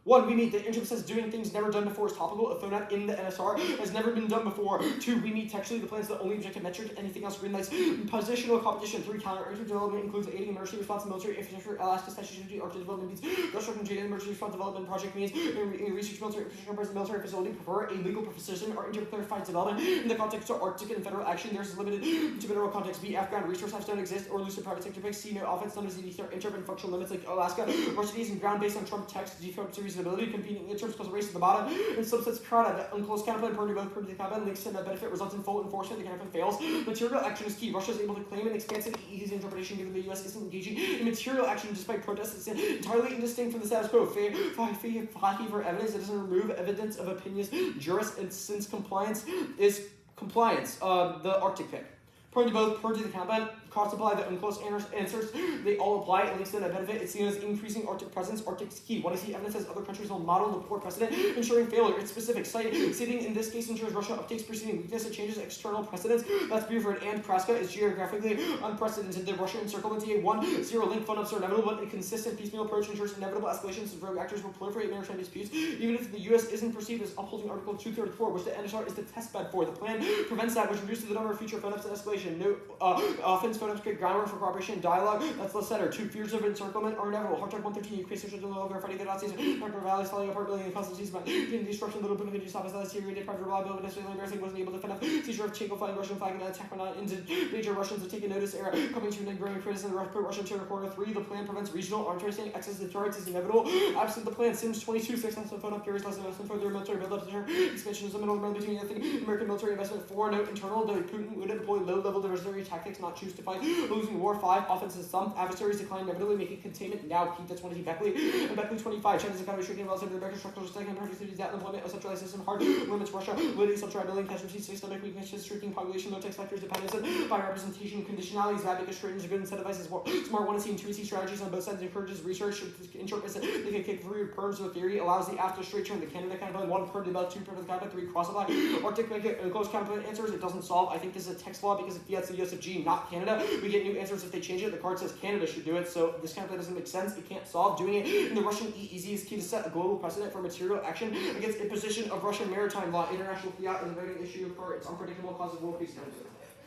1. We meet. The intro says doing things never done before is topical. A phonap in the NSR has never been done before. 2. We meet textually. The plan is the only objective metric. Anything else green lights. Positional competition. 3. Counter development includes aiding emergency response, military infrastructure, Alaska strategy, Arctic development means construction, emergency response development project means research, military infrastructure, military facility. Prefer a legal precision or interclarified development in the context of Arctic and federal action. There's limited to mineral context. B. Afghan resource hubs don't exist or looser private sector picks. C. No offense. None of these are inter and functional limits like Alaska. Varsities and ground based on Trump text. Default to reasonability. Competing terms cause a race to the bottom, and subsets crowd unclosed counterplan party both parties combat links to that benefit results in full enforcement. The counterplan fails. Material action is key. Russia is able to claim an expansive easy interpretation given the U.S. isn't engaging in material action despite protests. It's entirely indistinct from the status quo. Fighting for evidence, it doesn't remove evidence of opinions. Juris, and since compliance is compliance. The Arctic pick. According to both parties of the combat, cross-apply the unclosed answers. They all apply, at least to that benefit. It's seen as increasing Arctic presence. Arctic's key. When I see evidence as other countries will model the poor precedent, ensuring failure. It's specific. Citing in this case ensures Russia uptakes preceding weakness. It changes external precedents. That's Buford and Kraska is geographically unprecedented. The Russian encirclement TA 1. Zero link phone ups are inevitable, but a consistent piecemeal approach ensures inevitable escalations of rogue actors will proliferate maritime disputes, even if the U.S. isn't perceived as upholding Article 234, which the NSR is the test bed for. The plan prevents that, which reduces the number of future phone ups and escalation. No offense. Phone ups create groundwork for cooperation and dialogue. That's Lasseter. 2. Fears of encirclement are inevitable. Hardtalk 113. You create social dialogue, fighting the Nazis, Dr. Valley's falling apart, building the constancies, but destruction, little bit of a stop as that deteriorated, private reliability, necessarily embarrassing, wasn't able to defend up. Seizure of Chenko flying Russian flag and attack were not into major Russians have taken notice era coming to an growing criticism of Russian territory. 3. The plan prevents regional arms racing. Access to deterrence is inevitable. Absent the plan, Sims 22, 6 months of phone up carries less investment for their military build-up. Expansion is the middle of between American military investment. 4. Note internal, though Putin would employ low-level diversionary tactics, not choose to fight 25, losing war 5, offenses thumped, adversaries decline inevitably, making containment now key to 20 Beckley, and Beckley 25, China's economy shrinking relative to the American structural second productivity, debt, employment, a centralized system, hard limits Russia, limiting self-reliability, casualty, systemic weaknesses, shrinking population, low tax factors, dependence, by representation, conditionalities, that because straightens good incentivizes smart 1C and 2C strategies on both sides, encourages research, interprets they can kick through perms with theory, allows the after straight turn to Canada counterpoint, 1 per develop, 2 per the Canada, 3 cross apply, Arctic make it close counterpoint answers, it doesn't solve. I think this is a text law because if that's the US of G, not Canada, we get new answers if they change it. The card says Canada should do it, so this counterpoint doesn't make sense. It can't solve. Doing it in the Russian EEZ is key to set a global precedent for material action against imposition of Russian maritime law. International fiat is a voting issue for its unpredictable causes world peace.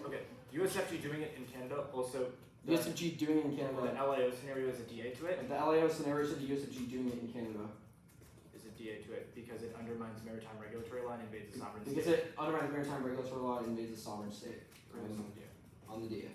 Okay, USFG doing it in Canada also. The US of G doing it in Canada. LAO scenario is a DA to it. The LAO scenario said the US of G doing it in Canada. Is a DA to it because it undermines maritime regulatory law and invades the sovereign Because state. it undermines maritime regulatory law and invades the sovereign state. Yeah. On the DA.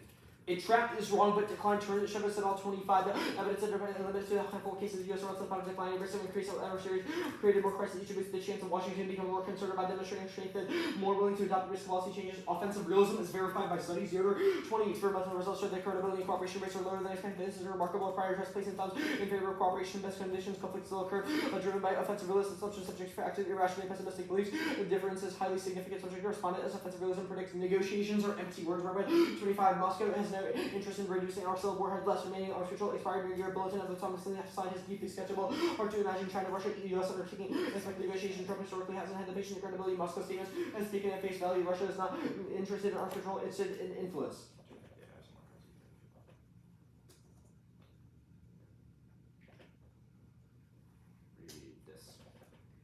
It trapped is wrong, but declined turn. Shove us at all 25. The evidence independent limited to a handful of cases of U.S. relative five declining risk of increase of adversaries created more crisis. Each of the chance of Washington become more conservative by demonstrating strength and more willing to adopt risk policy changes. Offensive realism is verified by studies. Yoder 20 experimental results show that credibility and cooperation rates are lower than expected. This is remarkable. Prior trust placing thumbs in favor of cooperation. Best conditions conflicts still occur, driven by offensive realism. Assumptions subject to active irrationally pessimistic beliefs. The difference is highly significant. Subject to respondent as offensive realism predicts negotiations are empty words. 25. Moscow has no interest in reducing arsenal warhead, less remaining arms control, expired nuclear bulletin of the Thomas side is deeply sketchable. Hard to imagine China, Russia, US undertaking expect negotiation. Trump historically hasn't had the patient credibility. Moscow statements and speaking at face value. Russia is not interested in arms control, it's in influence.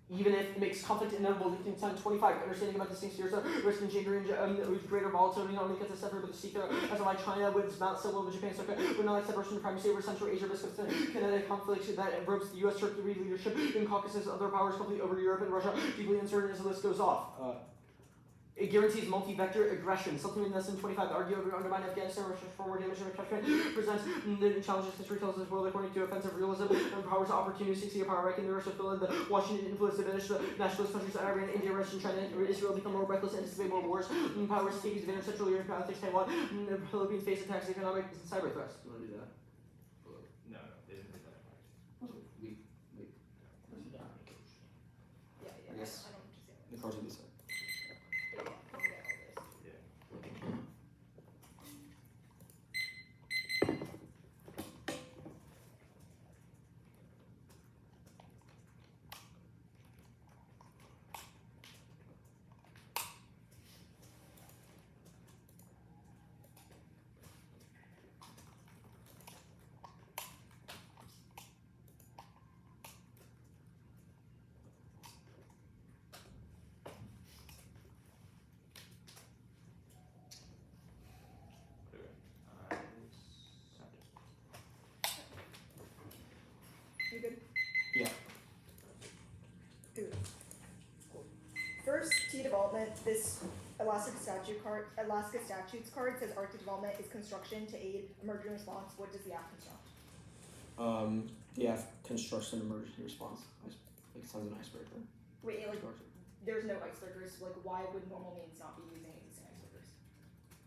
Even if it makes conflict inevitable, linking 25, understanding about distinct spheres of risk and engendering greater volatility, not only gets us separate but the secret as of like China with Mount Solo of Japan circuit, but not like separation of primacy over Central Asia, risk of kinetic conflict that ropes the US Turkey leadership in Caucasus, other powers complete over Europe and Russia, deeply uncertain as the list goes off. It guarantees multi-vector aggression, something in less than 25 argue over undermine Afghanistan, Russia's forward damage and attachment, presents the challenges history tells us world according to offensive realism, empowers opportunity, 60 power ranking the Russia fill in the Washington influence to diminish the nationalist countries Iran, India, Russia, China, Israel become more reckless and anticipate more wars, powers to take advantage of Central Europe, politics, Taiwan, the Philippines face attacks, economic, and cyber threats. You want to do that? No, they didn't do that. I guess the cards are this side. You good? Yeah. Good. Cool. First, T development. This Alaska Statutes card says Arctic development is construction to aid emergency response. What does the app construct? The F construction emergency response. Like it sounds an icebreaker. Wait, like there's no icebreakers. Like why would normal means not be using existing icebreakers?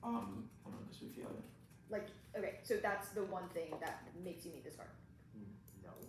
I don't know because we feel it. Like okay, so that's the one thing that makes you need this card.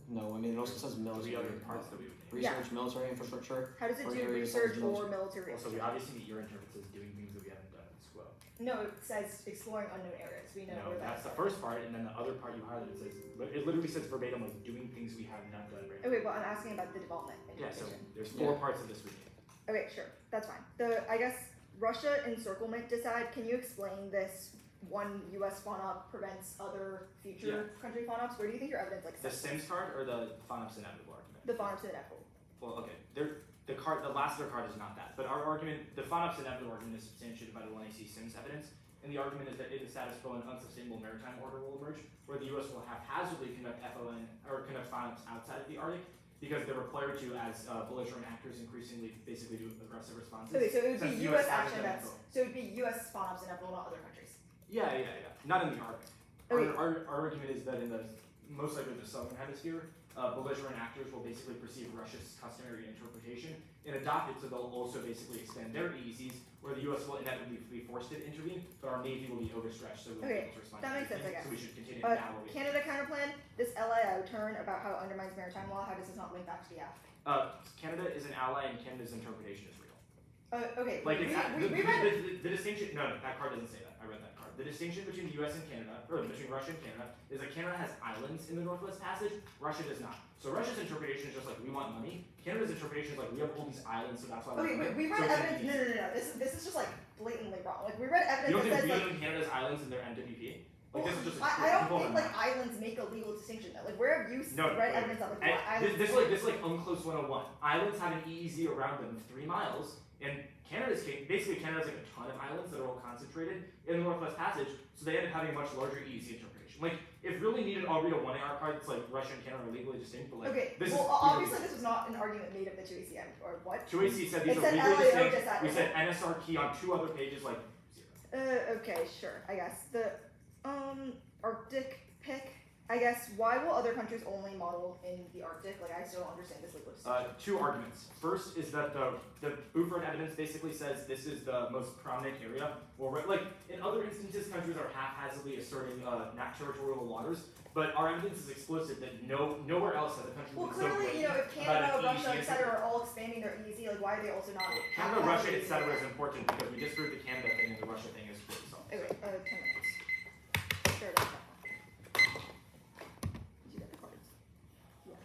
No, I mean it also says military. The other parts that we would need. Research, military infrastructure. How does it do Ordinary research response or military? Also, we obviously meet your interpret as doing things that we haven't done in SQL. No, it says exploring unknown areas. We know No, where that's the at. first part, and then the other part you highlighted says it literally says verbatim like doing things we have not done. Right? Okay, well I'm asking about the development. Yeah, so interpretation. there's 4 parts of this we need. Okay, sure, that's fine. I guess Russia encirclement decide. Can you explain this? One U.S. FONOP prevents other future country FONOPs. Where do you think your evidence like? The Sims card or the FONOPS inevitable argument? The FONOPs inevitable. Well, okay, the last of their card is not that, but our argument, the FONOPS inevitable argument is substantiated by the 1AC Sims evidence, and the argument is that in the status quo, an unsustainable maritime order will emerge, where the U.S. will haphazardly conduct FON or conduct FONOPS outside of the Arctic, because they're required to as belligerent actors increasingly basically do aggressive responses. Okay, so it would be Since U.S. has action that that's info. so it would be U.S. FONOPs inevitable, not other countries. Yeah. Not in the Arctic. Okay. Our argument is that in the most likely the southern hemisphere, belligerent actors will basically perceive Russia's customary interpretation and adopt it, so they'll also basically expand their EEZs, where the U.S. will inevitably be forced to intervene, but our Navy will be overstretched, so we'll be able to respond that to makes sense, I everything. guess. So we should continue now where we Canada counterplan, this LAO turn about how it undermines maritime law, how does this not link back to the app? Canada is an ally, and Canada's interpretation is real. Okay, Like we the read, distinction. No, that card doesn't say that. I read that card. The distinction between the U.S. and Canada, or between Russia and Canada, is that Canada has islands in the Northwest Passage. Russia does not. So Russia's interpretation is just like we want money. Canada's interpretation is like we have all these islands, so that's why. okay, we read so evidence, no, this is just like blatantly wrong. Like we read evidence You don't that think says we like, in Canada's islands in their NWP? Like well, this is just. I don't think like islands make a legal distinction though. Like where have you read evidence of like islands? This is like unclose 101. Islands have an EEZ around them of 3 miles, and Canada's basically Canada's like a ton of islands that are all concentrated in the Northwest Passage, so they end up having a much larger EEZ interpretation. Like if really needed, I'll read a 1AR card that's like Russia and Canada are legally distinct, but like Okay, this well is obviously this was not an argument made of the 2ACM or what? 2AC said these It are said legally LAO distinct. just We said NSR key on 2 other pages, like 0. Okay, sure, I guess. The Arctic pick, I guess, why will other countries only model in the Arctic? Like I still don't understand this legal distinction. 2 arguments. First is that the Buford evidence basically says this is the most prominent area. Where, like in other instances, countries are haphazardly asserting territorial waters, but our evidence is explicit that nowhere else has a country Well, been so clearly, you know, if blatant about Canada, an Russia, EEZ etc. are all expanding their EEZ, like why are they also not? Canada, Russia, etc. is important because we disproved the Canada thing and the Russia thing is pretty solid. Okay, 10 minutes. Sure, that's that one. You got the cards. Yeah.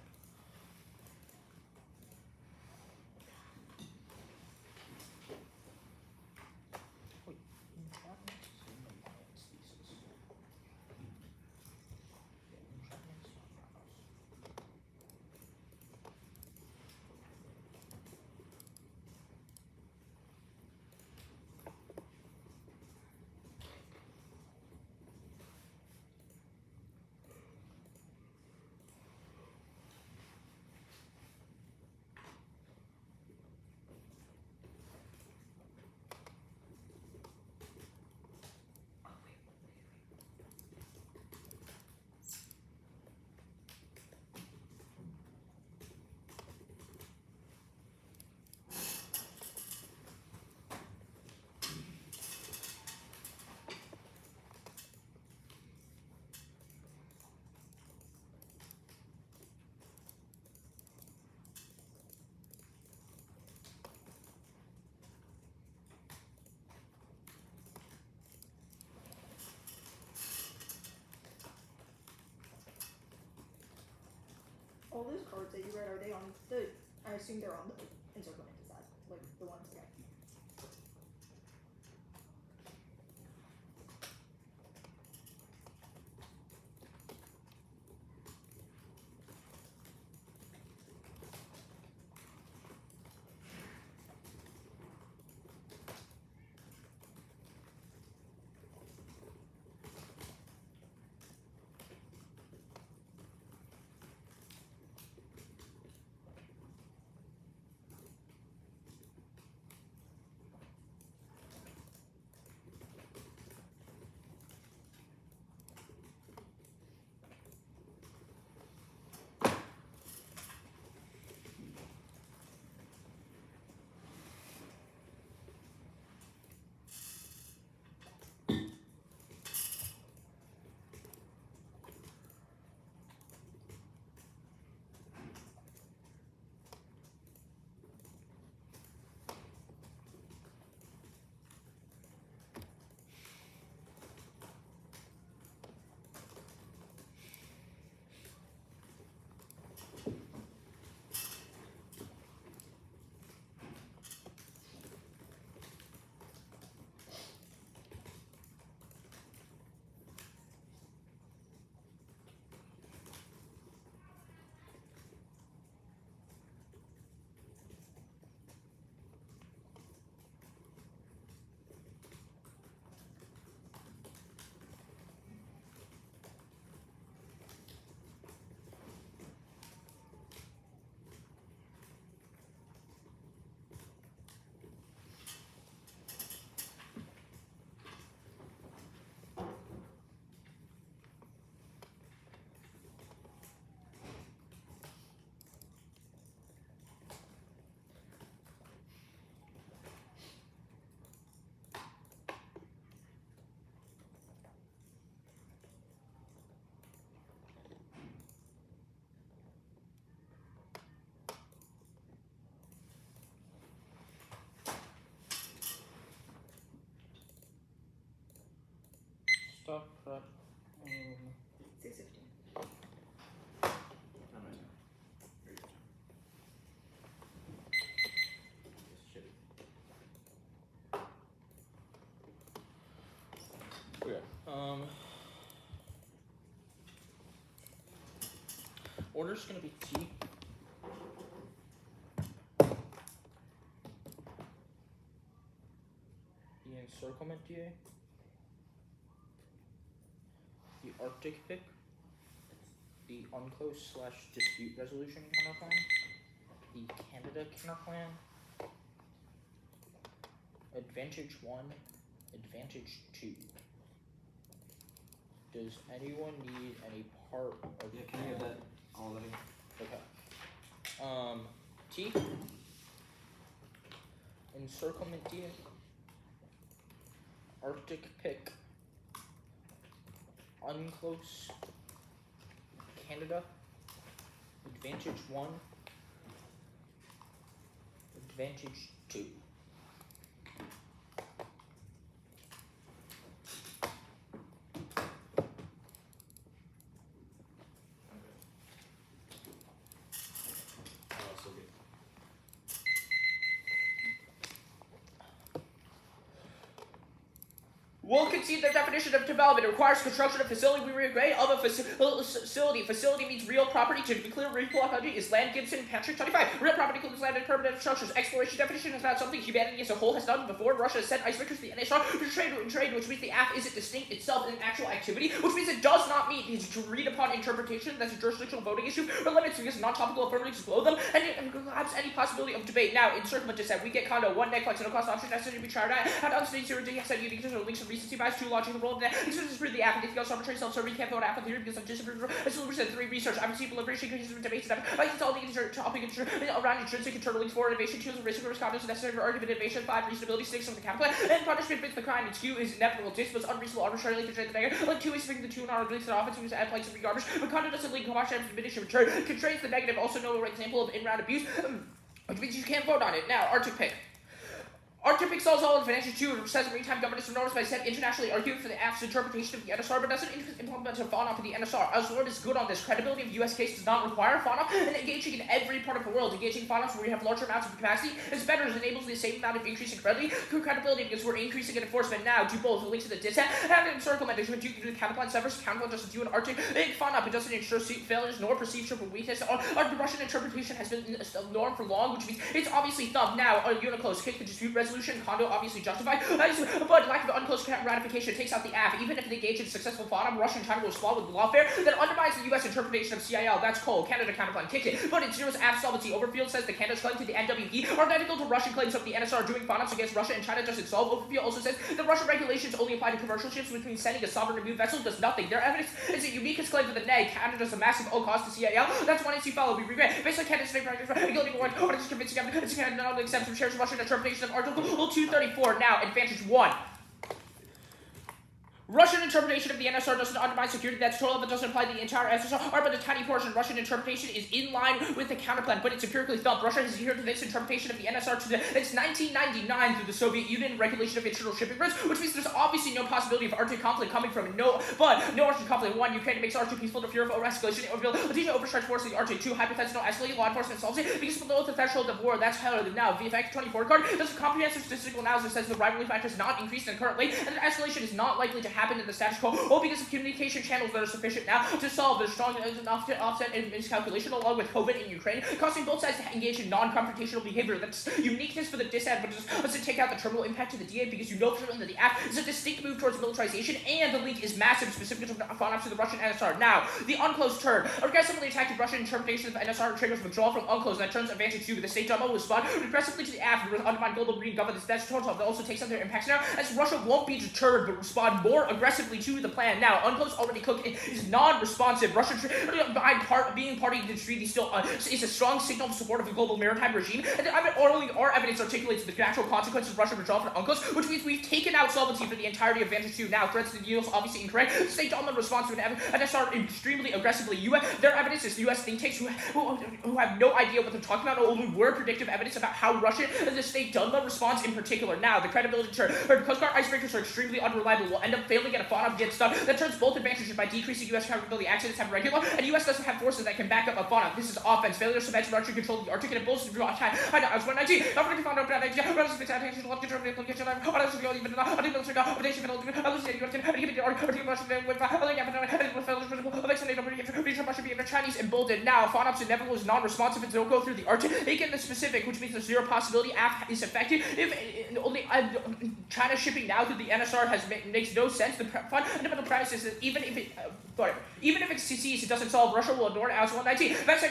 All those cards that you read, are they on the? I assume they're on the encirclement. Is that like the ones? Yeah. Stop prep. 6:15. Okay. Order's gonna be T. The encirclement DA. The Arctic pick. The unclose / dispute resolution counterplan. The Canada counterplan. Advantage 1, advantage 2. Does anyone need any part of Yeah, can I get that all of it? Okay. T. Encirclement D. Arctic pick. Unclose. Canada. Advantage 1. Advantage 2. So good. We'll concede the definition of development. It requires construction of facility. We agree of a facility. Facility means real property. To be clear, real property is land. Gibson, Patrick, 25. Real property includes land and permanent structures. Exploration definition is not something humanity as a whole has done before. Russia has sent icebreakers to the NSR for trade, which means the act isn't distinct itself in actual activity, which means it does not meet the agreed upon interpretation that's a jurisdictional voting issue or limits because non-topical affirmatives below them and perhaps any possibility of debate. Now, encirclement dissent, we get condo, 1 neck, no cost option necessary to be tried out. How to unstated zero D, said unique to links and recency bias, 2 launching the role of that. This is for the app, anything else arbitrary self-serving, can't vote app theory because of discipline. I still percent 3 research, advocacy, liberation, criticism, debates, and like it's all the topic around intrinsic internal links for innovation, 2 risk and conduct necessary for argument innovation, 5 reasonability, 6 of the capital plan, and punishment fits the crime, and 2 is inevitable, disposed unreasonable, arbitrarily constrained the negative, like 2 is fixing the 2 in our links and offense, add points and regardless, but conduct doesn't link, watch and diminish return, constrains the negative, also no example of in-round abuse, which means you can't vote on it. Now, Arctic pick. Arctic pick solves all advantages too, and says maritime governance norms by said internationally arguing for the AF's interpretation of the NSR, but doesn't implement a FONOP of the NSR. Oswald is good on this. Credibility of U.S. case does not require FONOP, and engaging in every part of the world, engaging FONOPs where we have larger amounts of capacity is better, as it enables the same amount of increase in credibility because we're increasing in enforcement now. Do both. The links to the dissent and encirclement. There's what you can do counterplan severs, counterplan doesn't do an Arctic FONOP. It doesn't ensure failures nor perceived triple weakness. Our Russian interpretation has been a norm for long, which means it's obviously thumb. Now, Uniclose, kick the dispute resolution, condo obviously justified, but lack of unclose ratification takes out the AF. Even if they engage in successful FONOP, Russia and China will respond with lawfare that undermines the U.S. interpretation of CIL. That's cold. Canada counterplan, kick it. But it zeroes AF solvency. Overfield says the Canada's claim to the NWE are identical to Russian claims of the NSR doing FONOPs against Russia and China doesn't solve. Overfield also says that Russian regulations only apply to commercial ships, which means sending a sovereign immune vessel does nothing. Their evidence is a uniquest claim to the NEG. Canada's a massive cost to CIL. That's one issue follow. We regret. Based on Canada's state practice, regulating one, what is convincing evidence, Canada not only accepts and shares Russian interpretation of Article 234. Now, advantage 1. Russian interpretation of the NSR doesn't undermine security. That's total, but doesn't apply to the entire SSR, but a tiny portion. Russian interpretation is in line with the counterplan, but it's empirically thumped. Russia has adhered to this interpretation of the NSR since 1999 through the Soviet Union regulation of internal shipping routes, which means there's obviously no possibility of Arctic conflict coming from it. No Arctic conflict. 1, Ukraine makes Arctic peaceful to fear of escalation. Additional overstretch force of the Arctic. 2, hypothetical escalating. Law enforcement solves it because below the threshold of war. That's hell. Now, VFX 24 card does a comprehensive statistical analysis says the rivalry factor is not increased currently, and the escalation is not likely to happen in the status quo. Because of communication channels that are sufficient now to solve the strong enough to offset and miscalculation along with COVID in Ukraine, causing both sides to engage in non-confrontational behavior. That's uniqueness for the disadvantages doesn't take out the terminal impact to the DA because you know for certain that the act is a distinct move towards militarization and the link is massive, specifically to FONOPs to the Russian NSR. Now, the unclosed turn. Aggressively attacked Russian interpretation of the NSR triggers withdrawal from unclosed, and that turns advantage 2. The state Duma will respond aggressively to the act with undermine global green governance. That's total. That also takes out their impacts now, as Russia won't be deterred but respond more aggressively to the plan. Now, unclosed already cooked is non-responsive. Russian being party to the treaty still is a strong signal of support of the global maritime regime, and our evidence articulates the natural consequences of Russian withdrawal from unclosed, which means we've taken out solvency for the entirety of advantage 2. Now, threats to the deals obviously incorrect. State Duma responds to an NSR extremely aggressively. Their evidence is U.S. think tanks who have no idea what they're talking about, or only word predictive evidence about how Russia and the state Duma responds in particular. Now, the credibility turn. Coast Guard icebreakers are extremely unreliable. Will end up failing failing at a FONOP gets stuck. That turns both advantages by decreasing U.S. capability. Accidents have regular, and U.S. doesn't have forces that can back up a FONOP. This is offense. Failure to match Arctic control of the Arctic and it bullshit draw time. I know, I was 119. Not for the FONOP bad idea. Relative attention, love control, location, I was going even not. I didn't know, I didn't know, I was saying, you can give it the Arctic Russian with Chinese emboldened. Now, FONOP's inevitable is non-responsive and don't go through the Arctic. They get the specific, which means there's zero possibility AF is effective. If only China shipping now through the NSR makes no sense. The fundamental premise is that even if it succeeds, it doesn't solve. Russia will ignore it as 119. That's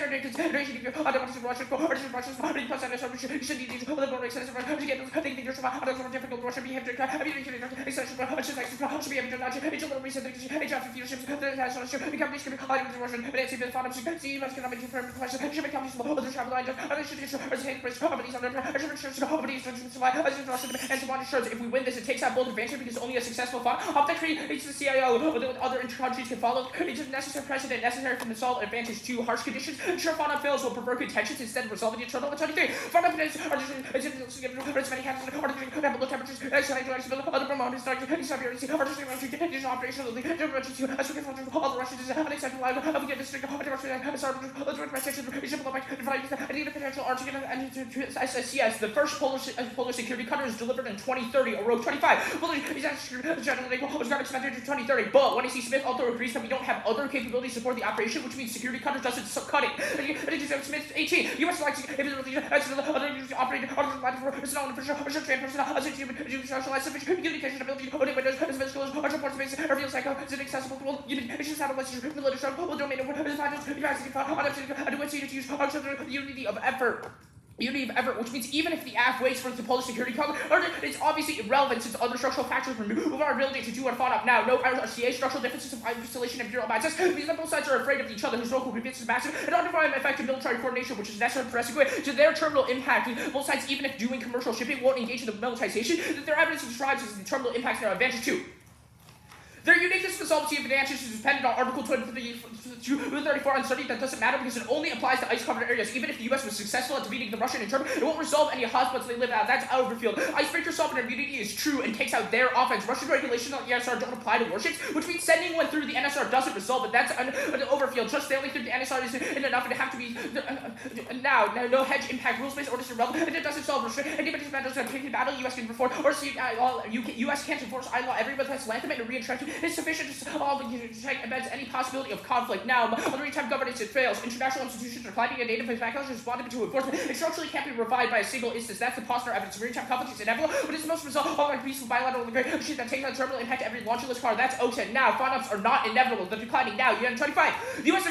if we win this, it takes out both advantage because only a successful fund of the creates the CIO other countries can follow. It's a necessary precedent necessary from the solid advantage to harsh conditions. Ensure FONOP fails will provoke contentions instead of resolving the internal 23. FONOP is many hands low temperatures, other promoters, operational all the Russians unacceptable of the district SSCS. The first polar security cutter is delivered in 2030 or row 25. Was not expected to 2030, but when I see Smith also agrees that we don't have other capabilities to support the operation, which means security cutters doesn't cut it. Smith 18. U.S. likes communication ability, windows, support space, reveals like accessible tool, communication satellites, military domain, unity of effort. Unity of effort, which means even if the AF waits for the polar security cover, it's obviously irrelevant since other structural factors remove our ability to do what FONOP now. No RCA structural differences of installation and bureau access. These both sides are afraid of each other. Historical convenience is massive and undefined effective military coordination, which is necessary for segue to their terminal impact. Both sides, even if doing commercial shipping, won't engage in the militarization that their evidence describes as the terminal impacts their advantage too. Their uniqueness and solvency of advantage is dependent on Article 234 uncertainty that doesn't matter because it only applies to ice-covered areas. Even if the U.S. was successful at defeating the Russian internal, it won't resolve any hotspots they live at. That's Overfield. Icebreaker sovereign immunity is true and takes out their offense. Russian regulations on the NSR don't apply to warships, which means sending one through the NSR doesn't resolve it. That's an Overfield. Just sailing through the NSR isn't enough, and it have to be now no hedge impact rules-based orders irrelevant, and it doesn't solve restriction. Any battles that pick battle U.S. can perform or see U.S. can't enforce I law. Everyone has land command and re-entrenchment is sufficient to check embeds any possibility of conflict. Now, on maritime governance, it fails. International institutions are climbing a native backlash responding to enforcement. It structurally can't be revived by a single instance. That's the Posner evidence. Maritime conflict is inevitable, but it's most result of like peaceful bilateral agreement that takes on terminal impact every launcherless car. That's OTAN. Now, FONOPs are not inevitable. They're declining now. UN 25. The U.S.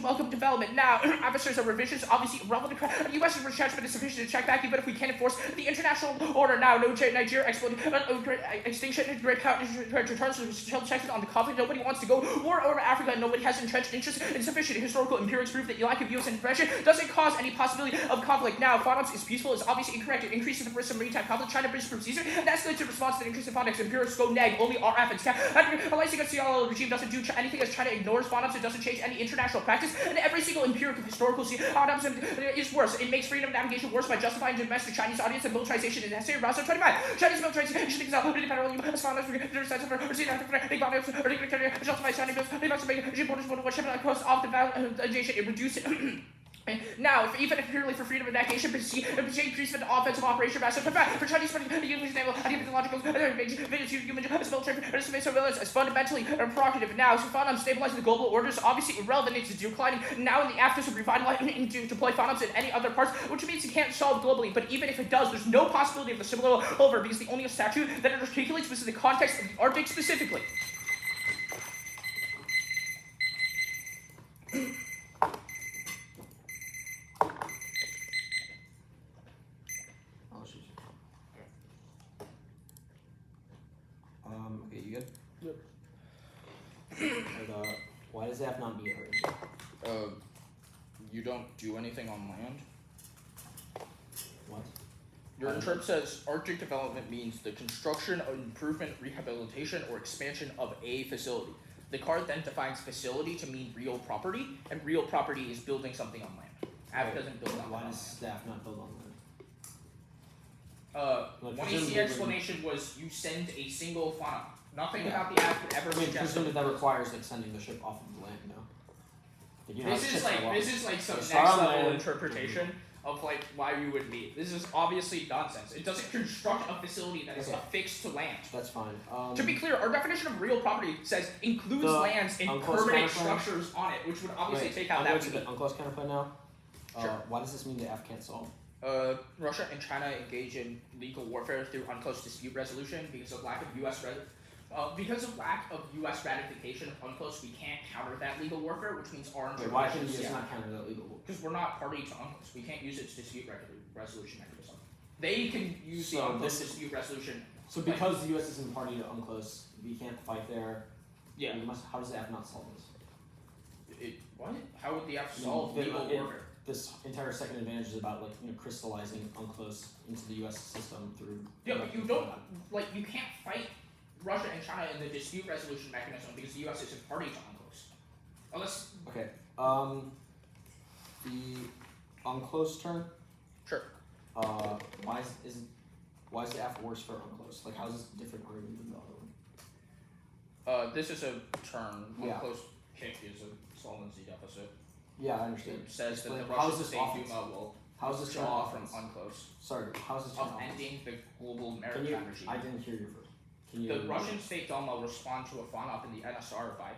welcome development. Now, adversaries are revisions, obviously irrelevant. The U.S. retrenchment is sufficient to check back, even if we can't enforce the international order. Now, no Nigeria extinction, great power returns to check on the conflict. Nobody wants to go war over Africa, and nobody has entrenched interest. Insufficient historical empirics prove that lack of U.S. intervention doesn't cause any possibility of conflict. Now, FONOPs is peaceful is obviously incorrect. It increases the risk of maritime conflict. China brings from Caesar, and escalates in response to the increase in FONOPs. Empirics go neg. Only RF and SCAP. The CLL regime doesn't do anything as China ignores FONOPs. It doesn't change any international practice, and every single empirical historical FONOPs is worse. It makes freedom of navigation worse by justifying domestic Chinese audience and militarization is necessary. Roster 25. Chinese militarization is out. As FONOPs justify China bills. They must make across off the validation. It reduces. Now, even if purely for freedom of navigation, increase the offensive operation massive for Chinese English naval ideological surveillance as fundamentally provocative. Now, so FONOPs stabilizing the global order is obviously irrelevant. It's declining. Now, in the aftermath of revitalizing to deploy FONOPs in any other parts, which means it can't solve globally. But even if it does, there's no possibility of the similar over because the only statute that it articulates was in the context of the Arctic specifically. Okay, you good? Yep. And, why does F not be hurt? You don't do anything on land. What? Your term says Arctic development means the construction, improvement, rehabilitation, or expansion of a facility. The card then defines facility to mean real property, and real property is building something on land. App doesn't build on Why land. does staff not build on land? One presumably easy explanation was you send a single funnel. Nothing Yeah. about the app would ever I mean, suggest. presumably that requires like sending the ship off of the land, no? Like, you know, This ships is are like long. this is like some They next start on level land. interpretation of like why you would meet. This is obviously nonsense. It doesn't construct a facility that is Okay. affixed to land. That's fine. To be clear, our definition of real property says includes The lands and unclosed permanent counterclaim? structures on it, which would obviously Wait, take out I'm that going to meaning. the unclosed counterplay now. Sure. Why does this mean the F can't solve? Russia and China engage in legal warfare through unclosed dispute resolution because of lack of U.S. ratification of UNCLOS. We can't counter that legal warfare, which means our Wait, why can interpretations. you not counter that legal? Because we're not party to UNCLOS. We can't use its dispute resolution mechanism. They can use the So UNCLOS this- dispute resolution. So because the U.S. isn't party to UNCLOS, we can't fight there. Yeah. How does the F not solve this? What? How would the F solve the- legal it- warfare? This entire second advantage is about like crystallizing UNCLOS into the U.S. system through. Yeah, but you don't you can't fight Russia and China in the dispute resolution mechanism because the U.S. isn't party to UNCLOS. Unless Okay. The UNCLOS term. Sure. Why is the F worse for UNCLOS? Like, how is this different argument than the other one? this is a term. Yeah. UNCLOS kick is a solvency deficit. Yeah, I understand. It says that Explain- the how Russian is this State offense? Duma will How is this term withdraw from offense? UNCLOS Sorry, how is this term of offense? ending the global Can maritime you? regime. I didn't hear you first. Can you? The Russian State Duma will respond to a FONOP in the NSR by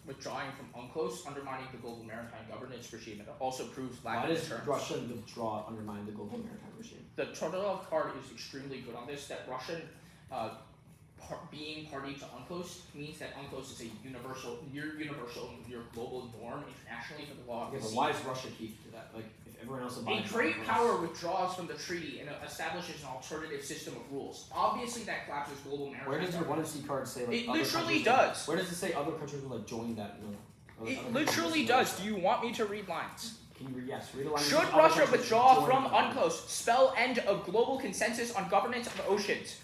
withdrawing from UNCLOS, undermining the global maritime governance regime. It also proves lack Why of does deterrence. Russia withdraw undermine the global maritime regime? The Todorov card is extremely good on this. That Russian being party to UNCLOS means that UNCLOS is a universal, near global norm internationally for the law of Okay, the but sea. why is Russia key to that? Like, if everyone else A abides by great the rules- power withdraws from the treaty and establishes an alternative system of rules. Obviously, that collapses global maritime. Where does your governance. 1C card say like? It other literally countries does. Where does it say other countries will like join that? No. It literally does. Do you want me to read lines? Can you read? Yes, read a line. Should Other Russia countries withdraw join from the- UNCLOS, spell end of global consensus on governance of oceans.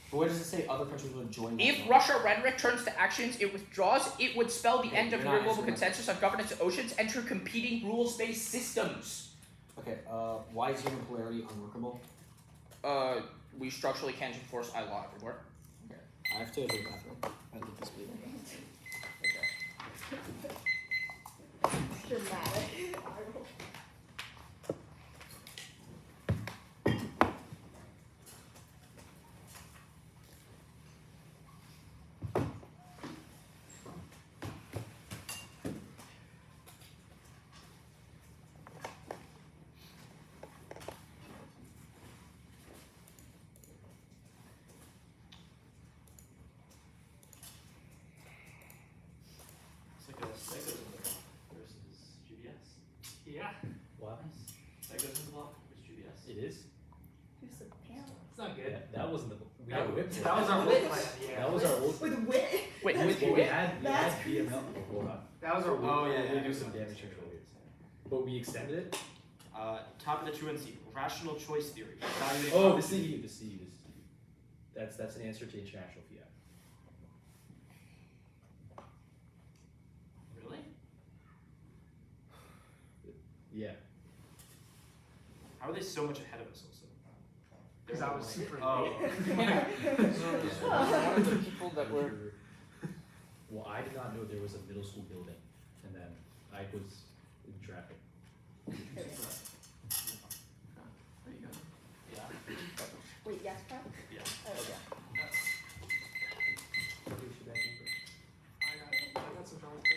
But where does it say other countries will join that? If no? Russia rhetoric turns to actions, it withdraws. It would spell the Okay, end of you're your not global answering my consensus on governance of oceans. Enter competing rules-based systems. Okay. Why is unipolarity unworkable? We structurally can't enforce law everywhere. Okay. I have to go to the bathroom. I leave this meeting. Dramatic. It's like a Psychos in the block versus GBS. Yeah. What? Psychos in the block versus GBS. It is? Who's the panel? It's not good. That wasn't the. We had a whip. That was our whip plan. Yeah. That was our old. With wit? Wait, That's with great. We had That's BML before. That was our. Oh, yeah, We yeah. do some damage control. But we extended it. Top of the 2NC, rational choice theory. Evaluating Oh, the competition. CU, the CU. That's an answer to international fiat. Really? Yeah. How are they so much ahead of us also? Because I was super Oh. one of the people that were. Well, I did not know there was a middle school building, and then I was in traffic. There you go. Yeah. Wait, yes, Pat? Yeah. Oh, okay. I got some drawings.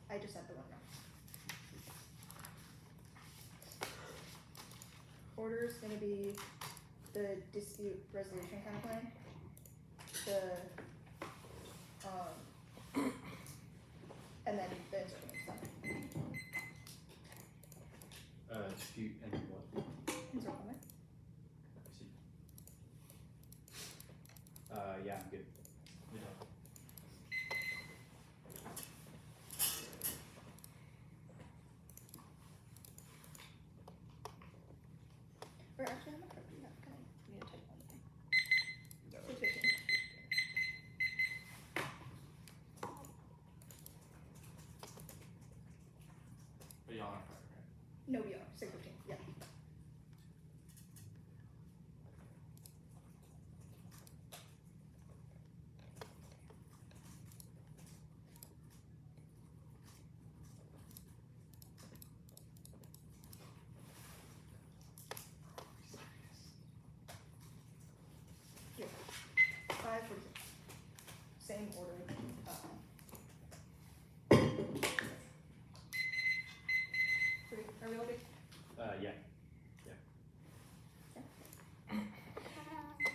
I just had the one now. Order is going to be the dispute resolution kind of plan. And then the encirclement stuff. Dispute and what? Encirclement. I see. Yeah, I'm good. Or actually, how much do you have? Can I need to type one thing? 6:15. But y'all aren't private, right? No, we are 6:15. Yeah. Here. 5:46. Same order. Are we all good? Yeah.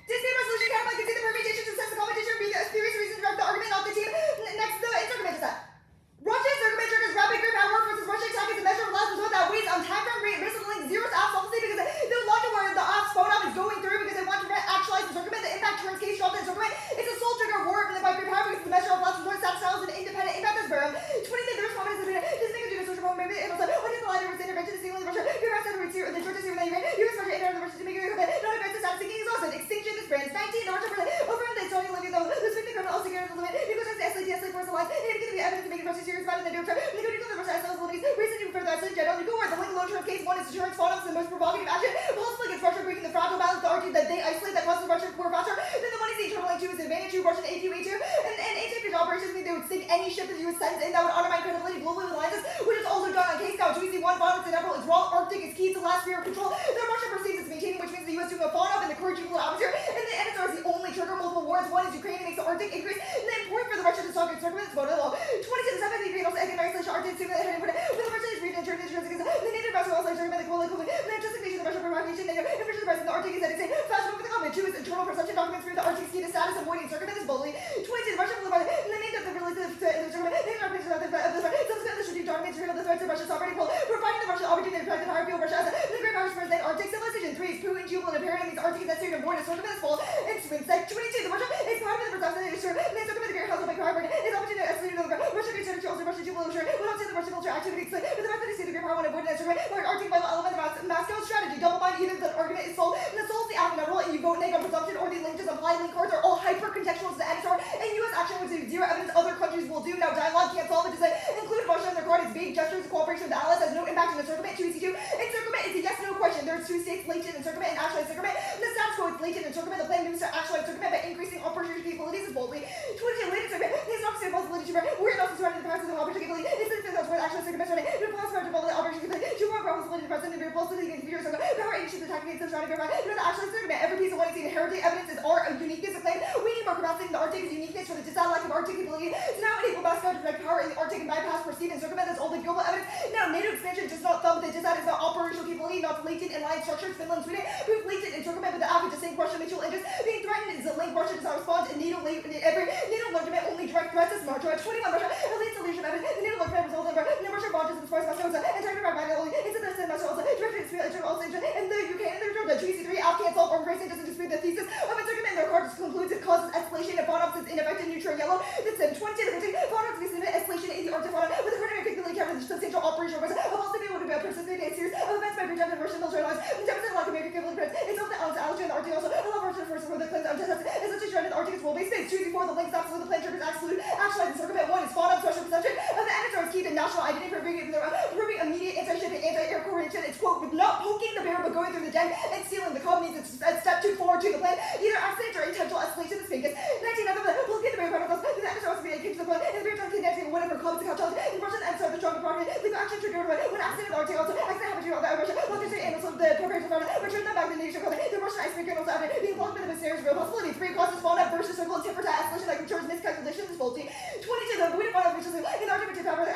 Dispute resolution can like consider the permutations and sets the competition be the serious reason to direct the argument of the team. Next, the encirclement is that Russia's encirclement triggers rapid grip power versus Russian attack is a measure of last resort that weighs on time frame rate risk of link zero to ops obviously because the logic where the ops phone up is going through because they want to actualize the encirclement. The impact turns case drop the encirclement. It's a sole trigger of war and the by grip power because the measure of last resort stat styles and independent impact is firm. 20 there's confidence in it. This nigga do the social moment maybe it was like what is the line of intervention to see when Russia you're not to the Georgia Syria US Russia enter the Russia to make it not against the status seeking exhausted extinction is brands 19 the Russia over the Tony living though the speaking criminal also guarantees the limit you go to the SLT force alliance and if you give the evidence to make Russia serious about it then do try you go to the Russia SLT limits reason you further SLT general you go where the link alone of case one is insurance follow-ups the most provocative action possibly against Russia breaking the fragile balance the argument that they isolate that causes Russia poor faster then the money internal link 2 is advantage to Russian A2 and anti-fish operations mean they would sink any ship that the US sends in that would undermine credibility globally with alliances which is also done on case count GC1 violence in April is wrong Arctic is key to last sphere of control that Russia perceives as maintaining which means the US doing a fawn up in the core geopolitical atmosphere and the NSR is the only trigger multiple wars one is Ukraine makes the Arctic increase and then important for the Russians to talk encirclement is voted law 22 to 7 Ukraine also economic isolation Arctic to the with the Russian is region turning into the native vessel also encirclement the global equivalent the anticipation of Russian provocation NATO and Russia's presence the Arctic is that it's a fast move for the comment 2 is internal perception documents through the Arctic ski to status avoiding encirclement is boldly 22 the Russian and the name of the relative to the encirclement the documents of the subsequent the strategic documents reveal the threats of Russia's sovereignty pull providing the Russian opportunity to protect the higher field Russia as the great powers first then Arctic civilization 3 is Putin Jubal and apparently means Arctic is necessary to avoid a circumvent full and swing sec 22 the Russia is part of the presumption that is true and then circumvent the great house of my carbon is opportunity to escalate to the Russia great center to also Russian Jubal sure we don't see the Russian military activity explain but the fact that they see the great power when avoiding that circumvent like Arctic vital element of Moscow strategy double bind either the argument is sold and the soul is the act rule and you vote neg on presumption or the link just apply link cards are all hyper contextual to the NSR and US action which is zero evidence other countries will do now dialogue can't solve it just like include Russia in their card is vague gestures of cooperation with the allies has no impact on the circumvent 2EC2 encirclement is a yes no question there's two states latent encirclement and actualized encirclement the status quo is latent encirclement the plan moves to actualized encirclement by increasing opportunity capabilities is boldly 22 latent encirclement these not the possibility to we're not surrounding the powers of the opportunity capability it's the thing that's where actualized encirclement starting to repulse power to the opportunity capability two more possibility to present and repulse to the computer circle power ancient attacking against the surrounding ground you know the actualized encirclement every piece of what is seen inherited evidence is our uniqueness of claim we need more capacity in the Arctic is uniqueness for the lack of Arctic capability so now enable Moscow to direct power in the Arctic and bypass perceived encirclement that's all the global evidence now NATO expansion does not thumb the DISAD is not operational capability not latent in line structures Finland Sweden proof latent encirclement with the average distinct Russian mutual interest being threatened is a link Russia does not respond and NATO every NATO argument only direct threats is not direct 21 Russia elite solution evidence the NATO argument results in Russia launches as far as Moscow and trying to back only into the same Moscow also directed experience also and the UK and the GC3 Afghan self organization doesn't dispute the thesis of encirclement their card concludes it causes escalation and fawn ups is ineffective neutral yellow this is 20 the fawn ups is escalation in the Arctic fauna with the current capability covered the substantial operational risk of also being able to be a participating in a series of events by projected Russian military lines and demonstrated like American capability prints it's also the allergy in the Arctic also allow Russia first for the cleanse of justice is such a trend in the Arctic is role based space choosing for the links absolute the plan triggers absolute actualized encirclement 1 is fawn ups Russian perception of the NSR is key to national identity proving immediate anti-ship and anti-air coordination it's quote with not poking the bear but going through the den and sealing the code means it's step 2 forward to the plan either accident or intentional escalation is Vegas 19 of them will get the bear particles the NSR also be a kick to the plan and the bear tongue kidnapping whatever comes to couch in Russian NSR the strong property legal action triggered when accident in the Arctic also accident happened to the Russia well there's and also the preparation for return them back to the nation the Russian ice cream also after being blocked by the mysterious real possibility 3 causes fawn up versus circle and temper to escalation like returns miscalculations is faulty 22 the weight of fawn up which is in the Arctic power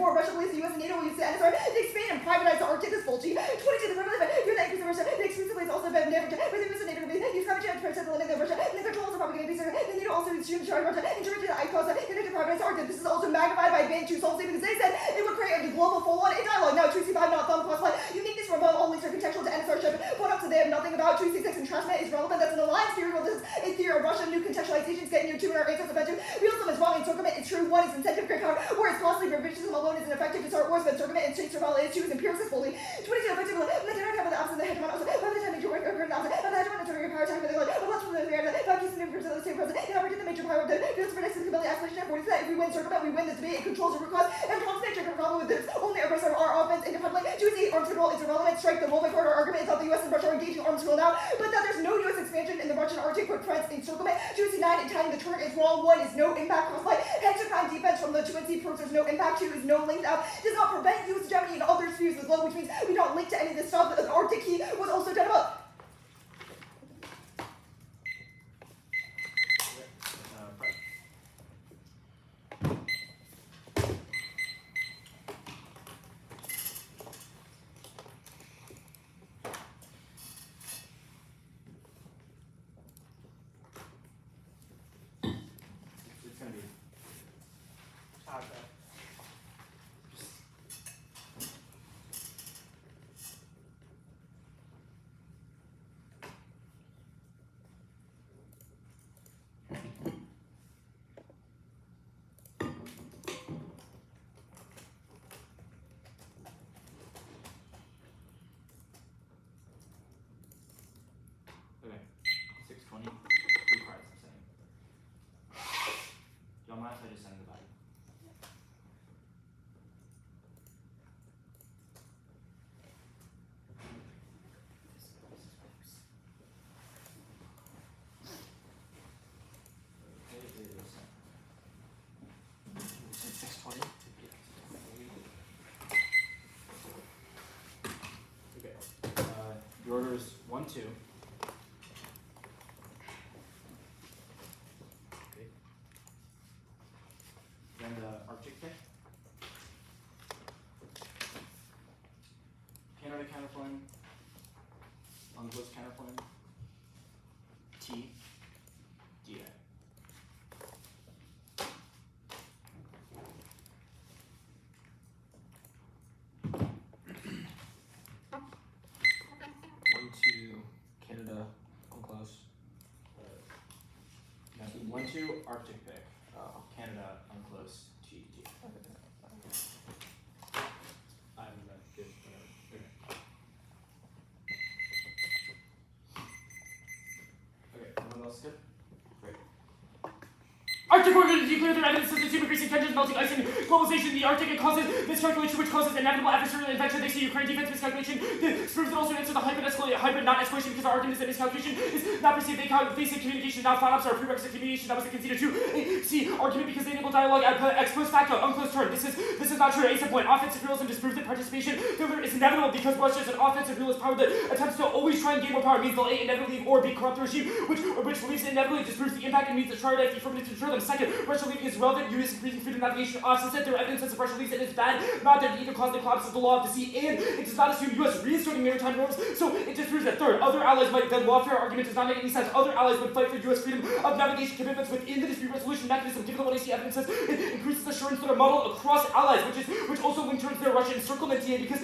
2024, Russia believes the US and NATO will use the NSR to expand and privatize the Arctic. This bullshit. 22, the revolution, you're the increase of Russia. The exclusively is also been never, but the US and NATO will use climate change to protect the limit of Russia. And their goals are probably going to be certain. The NATO also needs to destroy Russia and to reach the Ike and to privatize the Arctic. This is also magnified by Ban 2 Solsey because they said it would create a global full-on dialogue. Now, 2C5 not thumb plus uniqueness remote only are contextual to NSR ship. Put up to they have nothing about 2C6 and transmit is relevant. That's an alliance theory. Well, this is a theory of Russian new contextualizations getting you two in our answers about real some is wrong and circumvent is true. One is incentive great power, whereas costly revisionism alone is ineffective to start wars, but circumvent and state survival is two is empiricist fully. 22 effectively, but they don't have the opposite of the hegemon also. By the time major work occurred in the opposite, but the hegemon is your power time with the like, well, that's from the rear, not just the new of the same president, and operating the major power of the fields for next ability aspiration at 40 that if we win circumvent, we win this debate, it controls the root cause, and prompts nature can problem with this. Only a rest of our offense independently. 2C arms control is irrelevant. Strike the Volga corridor argument is that the US and Russia are engaging arms control now, but that there's no US expansion in the Russian Arctic footprints in circumvent. 2C9 and tying the turn is wrong. 1 is no impact crossflight. Hexagon time defense from the 2C proves there's no impact. 2 is no linked out. Does not prevent US hegemony and others to use the globe, which means we don't link to any of this stuff. The Arctic key was also done up. It's gonna be okay. 620. 3 cards I'm sending. Y'all mind if I just send the value? Okay, it is sent. You said 620? Okay. The order is 1, 2. Then the Arctic pick. Canada counterpoint. Unclosed counterpoint. T. DA. One, two, Canada, unclosed. No, 1, 2, Arctic pick. Canada, unclosed, T, D. I'm not good. Okay, anyone else good? Great. Arctic organ declare their evidence systems to increasing tensions, melting ice, and globalization in the Arctic. It causes miscalculation, which causes inevitable adversarial infection. Thanks to Ukraine defense miscalculation. This proves it also answers the hybrid not escalation because our argument is that miscalculation is not perceived. They count basic communication. Now FONOPs are prerequisite communication. That was conceded to. C argument because they enable dialogue ex post facto. Unclosed turn. This is not true. A point. Offensive realism disproves that participation failure is inevitable because Russia is an offensive realist power that attempts to always try and gain more power. It means they'll A, inevitably or B, corrupt the regime, which leaves it inevitably disproves the impact and means that tried the affirmative to deter them. Second, Russia leaving is relevant. U.S. increasing freedom of navigation offset their evidence as if Russia leaves it is bad. Not that it either cause the collapse of the law of the sea, and it does not assume U.S. reasserting maritime norms. So it disproves that. Third, other allies might. The lawfare argument does not make any sense. Other allies would fight for U.S. freedom of navigation commitments within the dispute resolution mechanism. Given the one AC evidence says it increases assurance that are modeled across allies, which also link turns their Russia encirclement TA because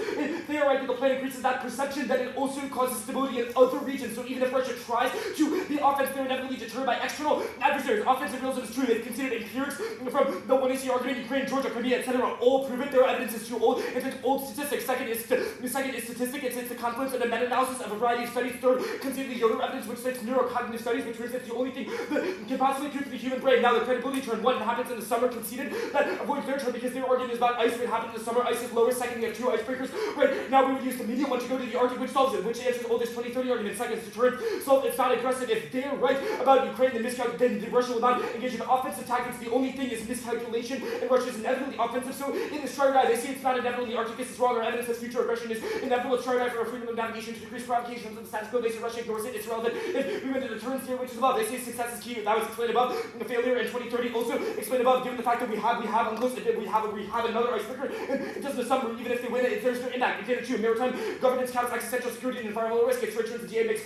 they are right that the plan increases that perception that it also causes stability in other regions. So even if Russia tries to be offense, they're inevitably deterred by external adversaries. Offensive realism is true. They've considered empirics from the one AC argument, Ukraine, Georgia, Crimea, etc. all prove it. Their evidence is too old. It's old statistics. Second is statistic. It's the confluence and the meta-analysis of a variety of studies. Third, consider the Yoder evidence, which cites neurocognitive studies, which proves that's the only thing that can possibly true for the human brain. Now, the credibility turn, one happens in the summer, conceded that avoids their turn because their argument is about ice. If it happened in the summer, ice is lower. Second, we have 2 icebreakers. Right now, we would use the medium one to go to the Arctic, which solves it, which answers oldest 2030 argument. Second, deterrent. So it's not aggressive. If they're right about Ukraine, then Russia will not engage in offensive tactics times. The only thing is miscalculation, and Russia is inevitably offensive. So in this chart, they say it's not inevitable. The Arctic is wrong. Our evidence says future aggression is inevitable. It's chart for freedom of navigation to decrease provocation from the status quo. They say Russia ignores it. It's relevant. If we went to the deterrence theory, which is above, they say success is key. That was explained above. The failure in 2030 also explained above. Given the fact that we have unclose, we have another icebreaker, and it doesn't sum. Even if they win it, there's no impact. In data 2, maritime governance counts existential security and environmental risk. Its returns to DA makes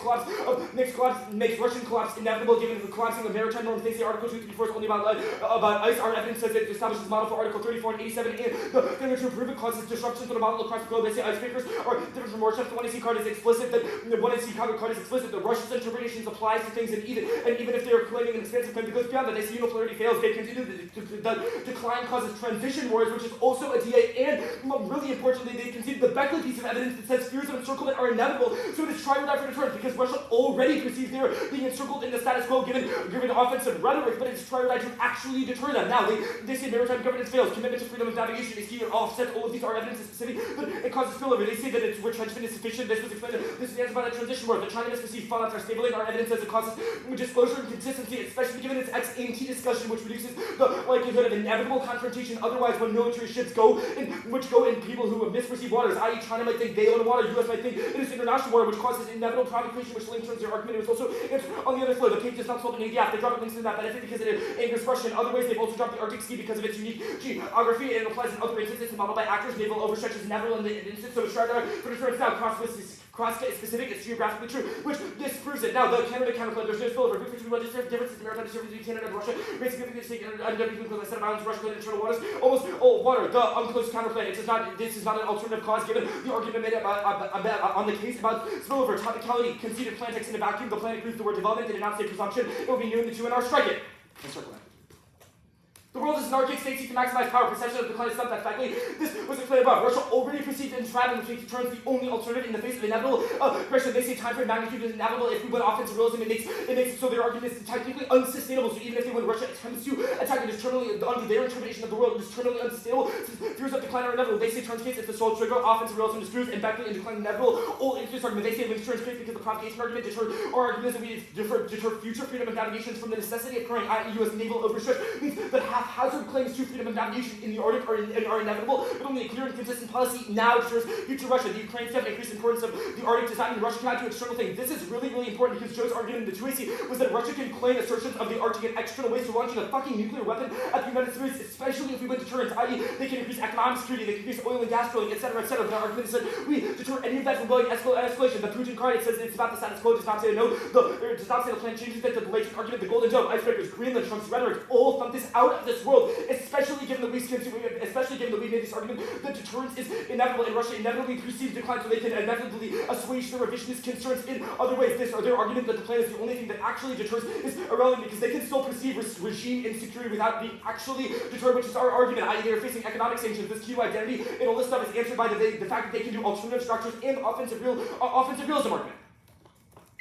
Russian collapse inevitable. Given the collapsing of maritime norms, they say Article 234 is only about ice. Our evidence says it establishes a model for Article 34 and 87, and the failure to improve it causes disruptions to the model across the globe. They say icebreakers are different from warships. The 1AC card is explicit. The 1AC card is explicit. The Russia's interpretation applies to things, and even if they are claiming an expansive claim that goes beyond that, they say unipolarity fails. They continue the decline causes transition wars, which is also a DA, and really importantly, they concede the Beckley piece of evidence that says fears of encirclement are inevitable. So it is try or die for deterrence because Russia already perceives they are being encircled in the status quo given offensive rhetoric, but it's try or die to actually deter them. Now they say maritime governance fails, commitment to freedom of navigation is key, and offset all of these are evidence is specific, but it causes spillover. They say that its retrenchment is sufficient. This was explained. This is answered by the transition war. The China misperceived fallouts are stabilizing. Our evidence says it causes disclosure and consistency, especially given its ex-AT discussion, which reduces the likelihood of inevitable confrontation. Otherwise, when military ships go in people who have misperceived waters, i.e. China might think they own water, US might think it is international water, which causes inevitable provocation, which links towards their argument. It was also on the other floor. The cake does not solve an ADF. They drop links in that benefit because it angers Russia. In other ways, they've also dropped the Arctic Sea because of its unique geography, and it applies in other instances. Modeled by actors, naval overstretch is inevitable in the instance, so it's trying to for deterrence now. Cross is specific, it's geographically true, which this proves it. Now, the Canada counterclaim, there's no spillover. Big picture, differences in maritime disturbance between Canada and Russia. Great significance taken under a set of islands, Russia, and internal waters. Almost all water. The unclosed counterclaim. This is not an alternative cause given the argument made on the case about spillover. Topicality, conceded plan text in a vacuum. The plan includes the word development. They did not say presumption. It will be new in the 2 and R. Strike it. And circle it. The world is an archaic state seek to maximize power. Perception of decline is not that factly. This was explained above. Russia already perceived entrapment, which makes deterrence the only alternative in the face of inevitable aggression. They say time frame magnitude is inevitable. If we went offensive realism, it makes it so their argument is technically unsustainable. So even if they win, Russia attempts to attack it is terminally, under their interpretation of the world, it is terminally unsustainable. Since fears of decline are inevitable. They say turns case if the sole trigger, offensive realism disproves, and Beckley and decline inevitable. All interest argument. They say when turns case because the provocation argument deter our arguments that we deter future freedom of navigation from the necessity of occurring, i.e. U.S. naval overstretch means that haphazard claims to freedom of navigation in the Arctic are inevitable, but only a clear and consistent policy now deters future Russia. The Ukraine step increased importance of the Arctic does not mean Russia cannot do external things. This is really, really important because Joe's argument in the 2AC was that Russia can claim assertions of the Arctic in external ways to launching a fucking nuclear weapon at the United States, especially if we went deterrence, i.e. they can increase economic security, they can increase oil and gas drilling, etc., etc. The argument is that we deter any of that from going escalation. The Putin card, it says it's about the status quo, does not say no, it does not say the plan changes that, the latent argument, the golden dome, icebreakers, Greenland, Trump's rhetoric, all thump this out of this world, especially given that we made this argument that deterrence is inevitable and Russia inevitably perceives decline so they can inevitably assuage their revisionist concerns in other ways. Their argument that the plan is the only thing that actually deters is irrelevant because they can still perceive regime insecurity without being actually deterred, which is our argument, i.e. they are facing economic sanctions. This key to identity and all this stuff is answered by the fact that they can do alternative structures and offensive realism argument.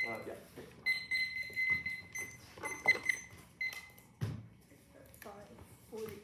Yeah. 5:43.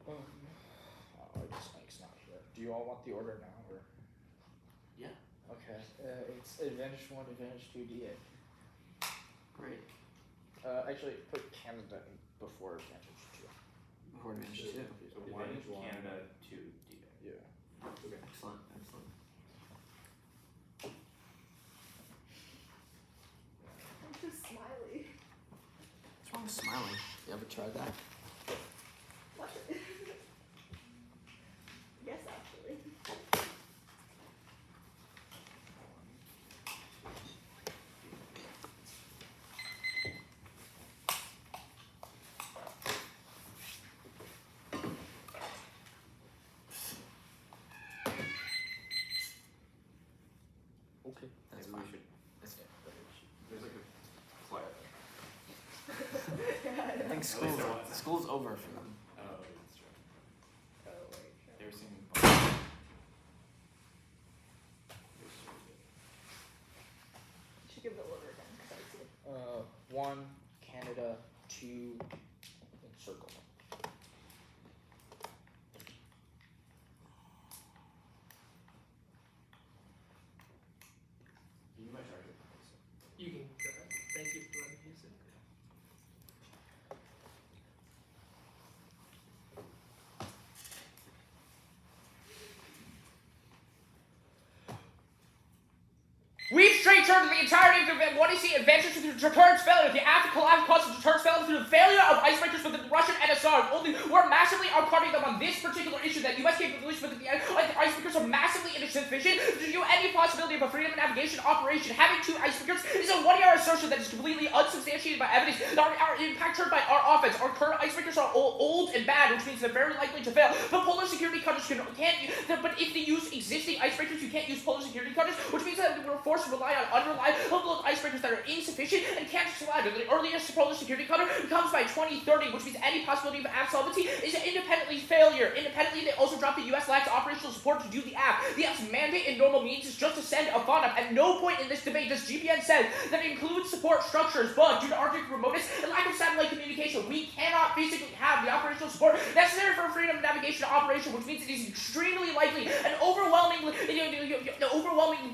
I guess Ike's not here. Do you all want the order now, or? Yeah. Okay. It's advantage 1, advantage 2, D8. Great. Actually, put Canada before advantage 2. Before advantage 2. So Advantage 1 one. Canada, 2 D-Day. Yeah. Okay. Excellent, excellent. I'm too smiley. What's wrong with smiling? You ever tried that? What? Yes, actually. Okay. That's Maybe fine. we should. That's good. There's like a flyer. Yeah, I I know. think school's over for them. Oh, that's true. Oh, wait. They were singing. You should give the order again, because I see it. 1 Canada, 2 encircle. You might charge it. You can go ahead. Thank you for letting me use it. We've straight turned the entirety of the what is the advantage to the deterrence failure? The after collapse caused the deterrence failure through the failure of icebreakers within the Russian NSR. Only we're massively outcutting them on this particular issue that U.S. capabilities within the icebreakers are massively insufficient to do any possibility of a freedom of navigation operation. Having 2 icebreakers is a one-year assertion that is completely unsubstantiated by evidence. Our impact turned by our offense. Our current icebreakers are old and bad, which means they're very likely to fail. But polar security cutters can't. But if they use existing icebreakers, you can't use polar security cutters, which means that we're forced to rely on unreliable icebreakers that are insufficient and can't survive. The earliest polar security cutter comes by 2030, which means any possibility of app solvency is independently failure. Independently, they also drop the U.S. lacks operational support to do the app. The app's mandate in normal means is just to send a fun up. At no point in this debate does GBN say that it includes support structures, but due to Arctic remoteness and lack of satellite communication, we cannot physically have the operational support necessary for freedom of navigation operation, which means it is extremely likely and overwhelmingly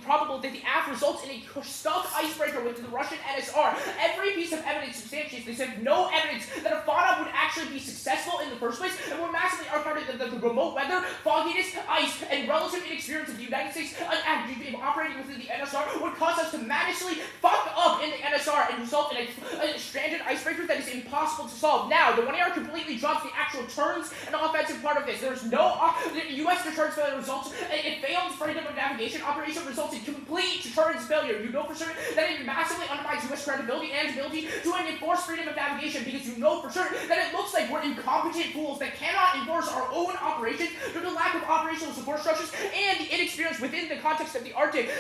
probable that the app results in a stuck icebreaker within the Russian NSR. Every piece of evidence substantiates this. They have no evidence that a FONOP would actually be successful in the first place, and we're massively outcutting the remote weather, fogginess, ice, and relative inexperience of the United States operating within the NSR would cause us to massively fuck up in the NSR and result in a stranded icebreaker that is impossible to solve. Now, the 1AR completely drops the actual turns and offensive part of this. There's no the U.S. deterrence failure results. It failed freedom of navigation operation results in complete deterrence failure. You know for certain that it massively undermines U.S. credibility and ability to enforce freedom of navigation because you know for certain that it looks like we're incompetent fools that cannot enforce our own operations due to lack of operational support structures and the inexperience within the context of the Arctic.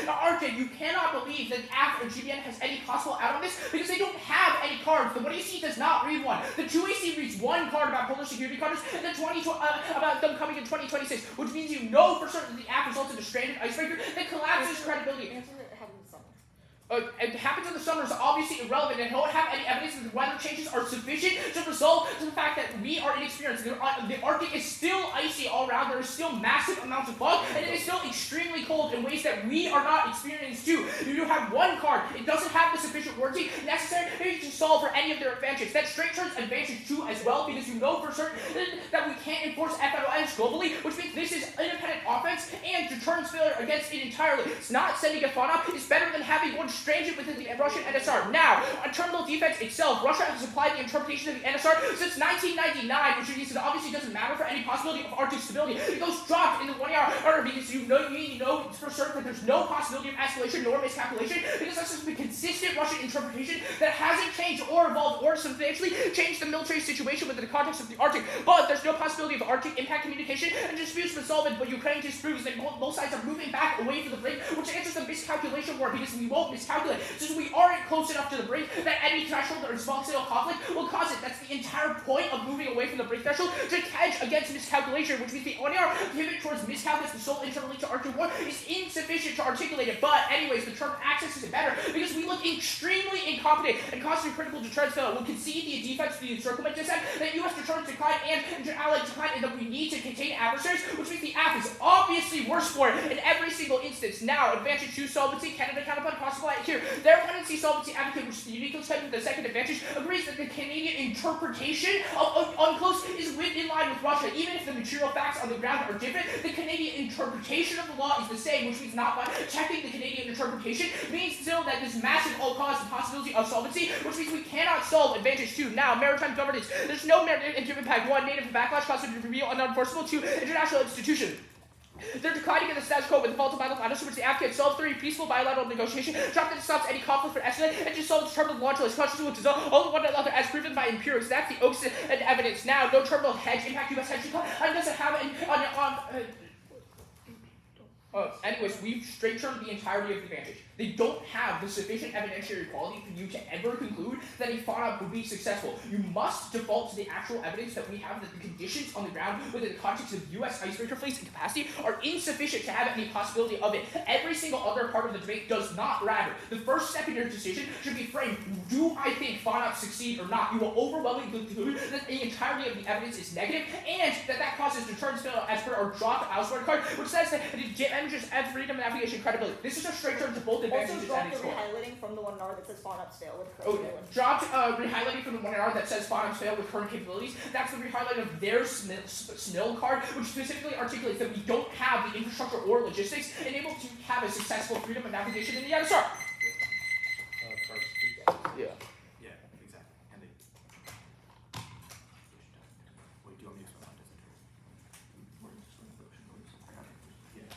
You cannot believe that AF or GBN has any possible out on this because they don't have any cards. The 1AC does not read one. The 2AC reads one card about polar security cutters and the about them coming in 2026, which means you know for certain that the AF results in a stranded icebreaker that collapses credibility. Answer that it happened in the summer. It happens in the summer is obviously irrelevant and don't have any evidence that the weather changes are sufficient to resolve to the fact that we are inexperienced. The Arctic is still icy all around. There is still massive amounts of fog, and it is still extremely cold in ways that we are not experienced too. You have one card. It doesn't have the sufficient wording necessary to solve for any of their advantages. That straight turns advantage 2 as well, because you know for certain that we can't enforce FLS globally, which means this is independent offense and deterrence failure against it entirely. It's not sending a fun up. It's better than having one stranded within the Russian NSR. Now, on terminal defense itself, Russia has applied the interpretation of the NSR since 1999, which means it obviously doesn't matter for any possibility of Arctic stability. It goes dropped in the 1AR because you know for certain that there's no possibility of escalation nor miscalculation because that's just the consistent Russian interpretation that hasn't changed or evolved or substantially changed the military situation within the context of the Arctic. But there's no possibility of Arctic impact communication and disputes resolved, but Ukraine disproves that both sides are moving back away from the brink, which answers the miscalculation war because we won't miscalculate. Since we aren't close enough to the brink, that any threshold or small scale conflict will cause it. That's the entire point of moving away from the brink threshold, to hedge against miscalculation, which means the ONR pivot towards miscalculation, the sole internal link to Arctic war, is insufficient to articulate it. But anyways, the term access is better because we look extremely incompetent and constantly critical deterrence failure. We'll concede the defense to the encirclement dissent that U.S. determines decline and allied decline, and that we need to contain adversaries, which means the app is obviously worse for it in every single instance. Now, advantage 2, solvency, Canada counterpart possible here. Their tendency solvency advocate, which is the unique type of the second advantage, agrees that the Canadian interpretation of UNCLOS is in line with Russia. Even if the material facts on the ground are different, the Canadian interpretation of the law is the same, which means not by checking the Canadian interpretation means still that this massive all cause the possibility of solvency, which means we cannot solve advantage 2. Now, maritime governance. There's no merit into impact. 1, native backlash caused to be real and unenforceable. 2, international institution. They're declining in the status quo with the volatile battle plan, which the advocate solve 3, peaceful bilateral negotiation, drop that stops any conflict for escalate, and just solve the terminal launch list, conscious to dissolve only one another as proven by empirics. That's the Oaks and evidence. Now, no terminal hedge impact U.S. hedge decline, and doesn't have anyways, we've straight turned the entirety of the advantage. They don't have the sufficient evidentiary quality for you to ever conclude that a FONOP would be successful. You must default to the actual evidence that we have that the conditions on the ground within the context of U.S. icebreaker fleets and capacity are insufficient to have any possibility of it. Every single other part of the debate does not matter. The first step in your decision should be framed, do I think FONOP succeed or not? You will overwhelmingly conclude that the entirety of the evidence is negative and that causes deterrence failure as per our drop outsword card, which says that it damages freedom of navigation credibility. This is a straight turn to both advantages. Also drop the rehighlighting from the 1R that says FONOPs fail with current capabilities. Dropped rehighlighting from the 1R that says FONOPs fail with current capabilities. That's the rehighlight of their SNIL card, which specifically articulates that we don't have the infrastructure or logistics enabled to have a successful freedom of navigation in the NSR. Yeah. Yeah, exactly. And they. Wait, do you want me to explain how it doesn't? Yeah.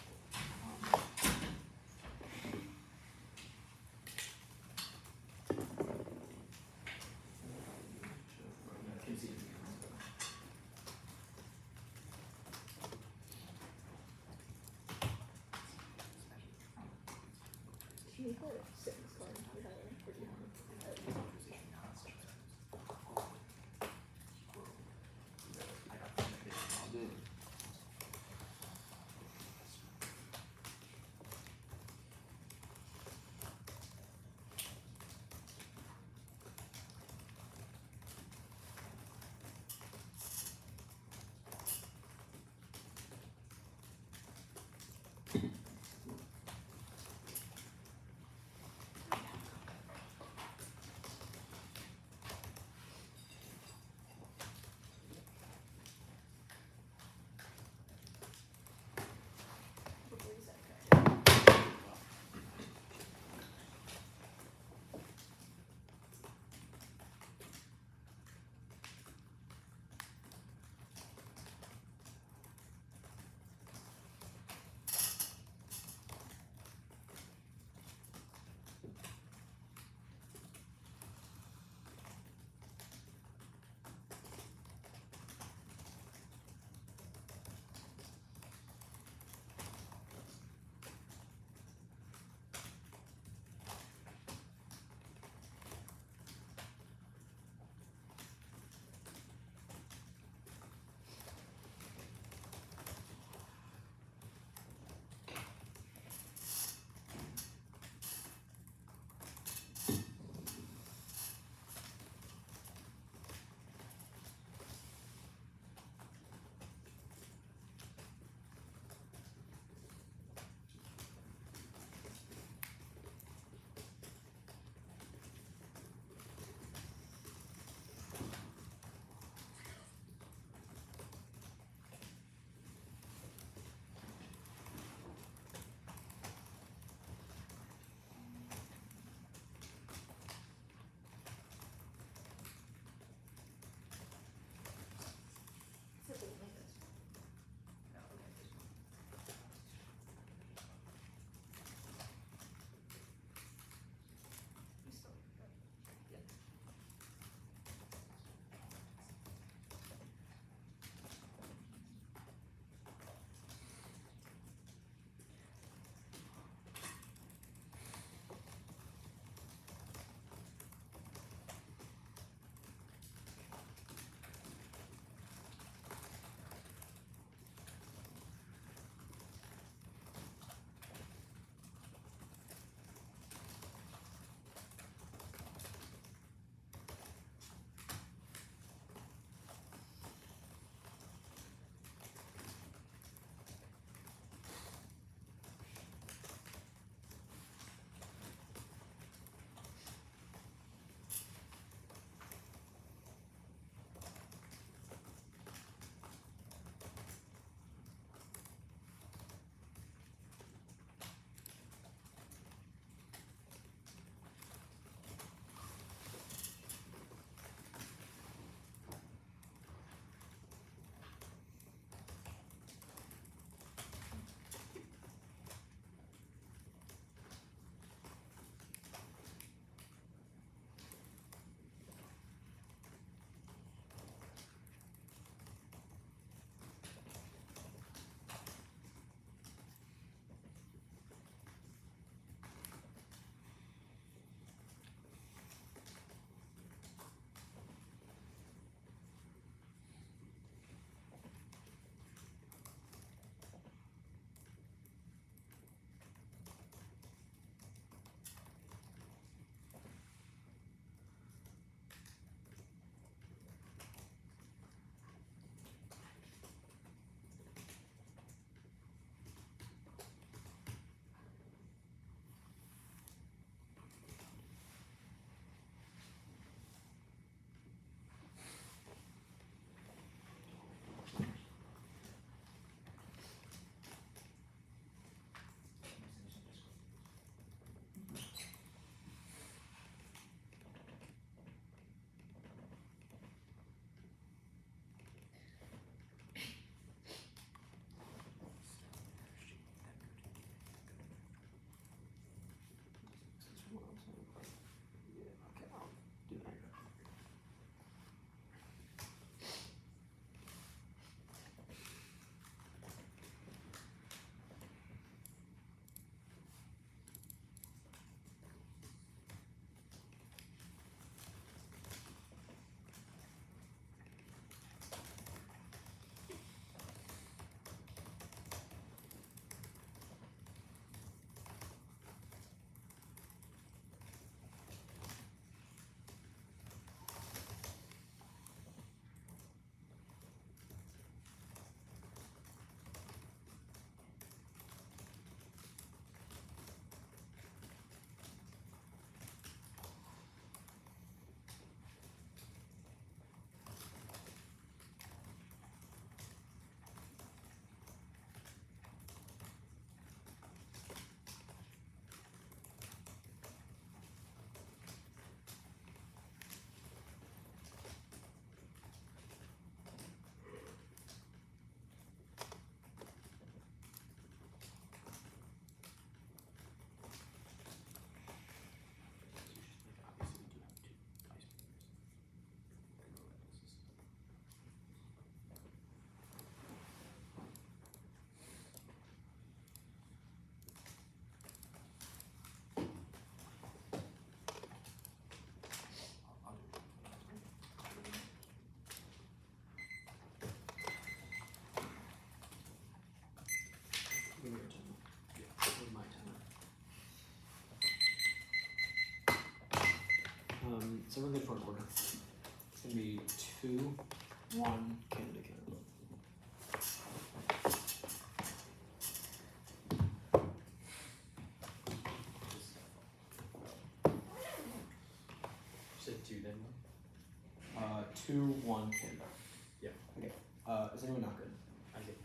2-1 Canada. You said 2 then 2-1 Canada. Yeah. Okay. Is anyone not good? I think.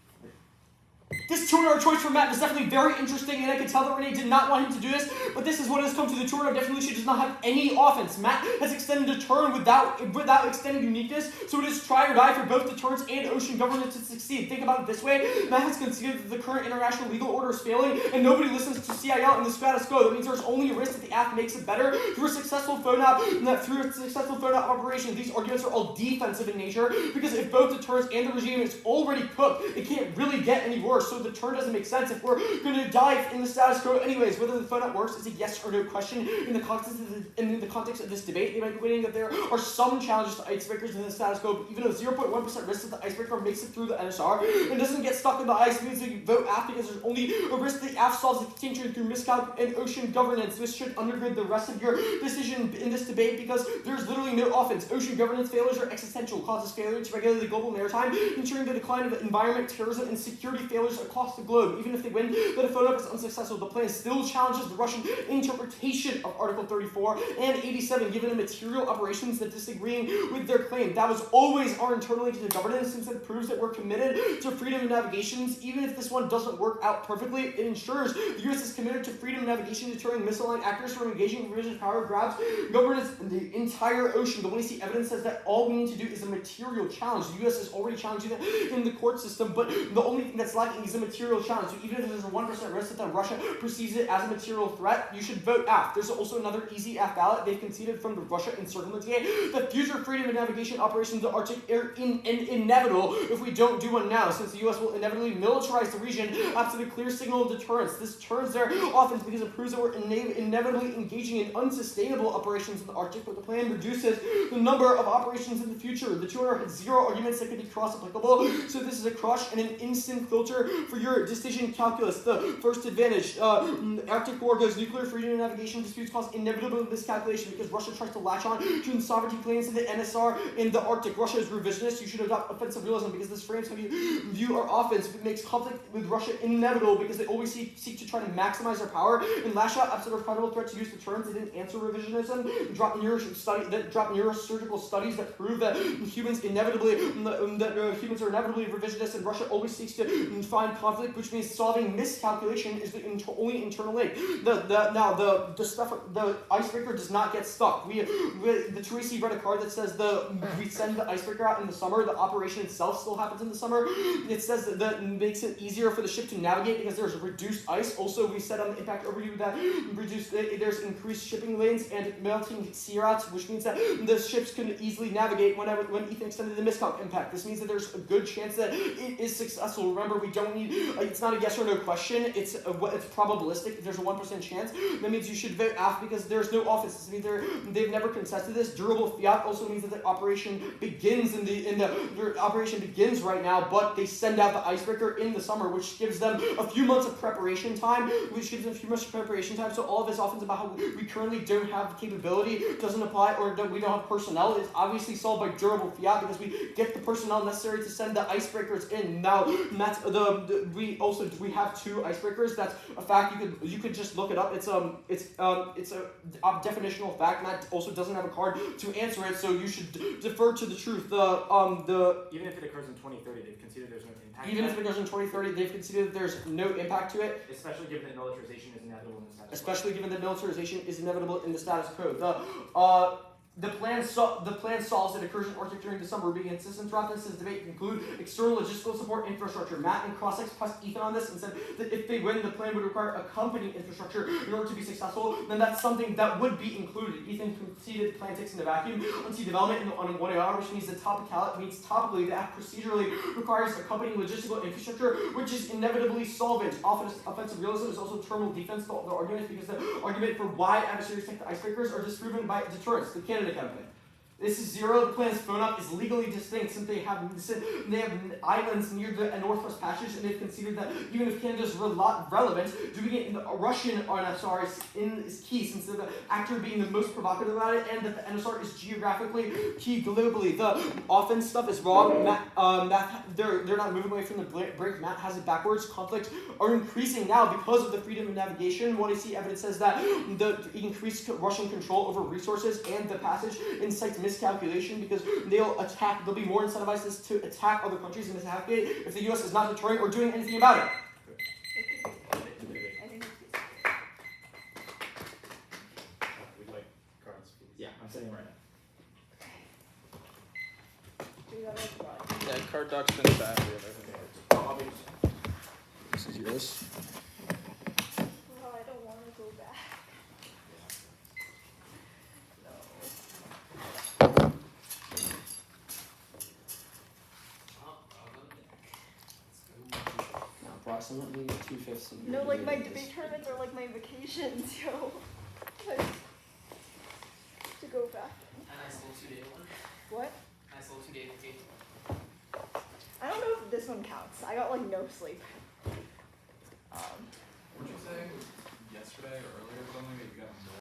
This 200 choice for Matt was definitely very interesting, and I could tell that Renee did not want him to do this, but this is what has come to. The 200 definitely does not have any offense. Matt has extended a turn without extending uniqueness, so it is try or die for both deterrence and ocean governance to succeed. Think about it this way: Matt has conceded that the current international legal order is failing, and nobody listens to CIL in the status quo. That means there's only a risk that the app makes it better through a successful phone app operation. These arguments are all defensive in nature, because if both deterrence and the regime is already cooked, it can't really get any worse. So the turn doesn't make sense if we're going to dive in the status quo anyways. Whether the phone app works is a yes or no question in the context of this debate. They might be waiting that there are some challenges to icebreakers in the status quo, but even a 0.1% risk that the icebreaker makes it through the NSR and doesn't get stuck in the ice means that you vote AF, because there's only a risk that the AF solves the contention through miscalc and ocean governance. This should undergird the rest of your decision in this debate, because there's literally no offense. Ocean governance failures are existential, causes failure to regulate the global maritime, ensuring the decline of the environment, terrorism, and security failures across the globe. Even if they win, that a phone up is unsuccessful, the plan still challenges the Russian interpretation of Article 34 and 87, given the material operations that disagreeing with their claim. That was always our internal link to governance, since it proves that we're committed to freedom of navigation. Even if this one doesn't work out perfectly, it ensures the U.S. is committed to freedom of navigation, deterring misaligned actors from engaging in provision power grabs, governance in the entire ocean. The when we see evidence says that all we need to do is a material challenge. The U.S. is already challenging that in the court system, but the only thing that's lacking is a material challenge. So even if there's a 1% risk that Russia perceives it as a material threat, you should vote AF. There's also another easy AF ballot. They've conceded from the Russia encirclement gate that future freedom of navigation operations in the Arctic are inevitable if we don't do one now, since the U.S. will inevitably militarize the region absent a clear signal of deterrence. This turns their offense because it proves that we're inevitably engaging in unsustainable operations in the Arctic, but the plan reduces the number of operations in the future. The 200 had 0 arguments that could be cross-applicable, so this is a crush and an instant filter for your decision calculus. The first advantage, Arctic war goes nuclear freedom and navigation disputes cause inevitable miscalculation because Russia tries to latch on to sovereignty claims in the NSR in the Arctic. Russia is revisionist. You should adopt offensive realism because this frames how you view our offense. It makes conflict with Russia inevitable because they always seek to try to maximize their power and lash out after a credible threat to use deterrence. They didn't answer revisionism. Drop neurosurgical studies that prove that humans are inevitably revisionist, and Russia always seeks to find conflict, which means solving miscalculation is the only internal link. The icebreaker does not get stuck. The Tracy read a card that says we send the icebreaker out in the summer. The operation itself still happens in the summer. It says that makes it easier for the ship to navigate because there's reduced ice. Also, we said on the impact overview that there's increased shipping lanes and melting sea routes, which means that the ships can easily navigate when Ethan extended the miscalc impact. This means that there's a good chance that it is successful. Remember, we don't need. It's not a yes or no question. It's probabilistic. There's a 1% chance. That means you should vote AF because there's no offense. This means they've never contested this. Durable fiat also means that the operation begins the operation begins right now, but they send out the icebreaker in the summer, which gives them a few months of preparation time. So all of this offense about how we currently don't have the capability doesn't apply, or that we don't have personnel. It's obviously solved by durable fiat because we get the personnel necessary to send the icebreakers in. Now, Matt, we have 2 icebreakers. That's a fact. You could just look it up. It's a definitional fact. Matt also doesn't have a card to answer it, so you should defer to the truth. Even if it occurs in 2030, they've conceded there's no impact. Even if it occurs in 2030, they've conceded that there's no impact to it. Especially given that militarization is inevitable in the status quo. Especially given that militarization is inevitable in the status quo. The plan solves that occurs in Arctic during December. Being consistent throughout this debate include external logistical support infrastructure. Matt and Crossex pressed Ethan on this and said that if they win, the plan would require accompanying infrastructure in order to be successful. Then that's something that would be included. Ethan conceded the plan takes in a vacuum on sea development on 1 AR, which means that topically that procedurally requires accompanying logistical infrastructure, which is inevitably solvent. Offensive realism is also terminal defense. The argument because the argument for why adversaries take the icebreakers are disproven by deterrence. The Canada campaign. This is zero. The plan's phone up is legally distinct since they have islands near the Northwest Passage, and they've considered that even if Canada's relevant, doing it in the Russian NSR is key since they're the actor being the most provocative about it, and that the NSR is geographically key globally. The offense stuff is wrong. They're not moving away from the break. Matt has it backwards. Conflicts are increasing now because of the freedom of navigation. What I see evidence says that the increased Russian control over resources and the passage incites miscalculation because they'll be more incentivized to attack other countries in this half gate if the US is not deterring or doing anything about it. We'd like cards, please. Yeah, I'm sending it right now. Yeah, card doc's been sent. I'll be This is yours. Oh, I don't want to go back. Approximately 2/5. No, like my debate tournaments are like my vacations, yo. Like, to go back. A nice little 2-day one. What? Nice little 2-day vacation. I don't know if this one counts. I got like no sleep. What'd you say yesterday or earlier or something that you got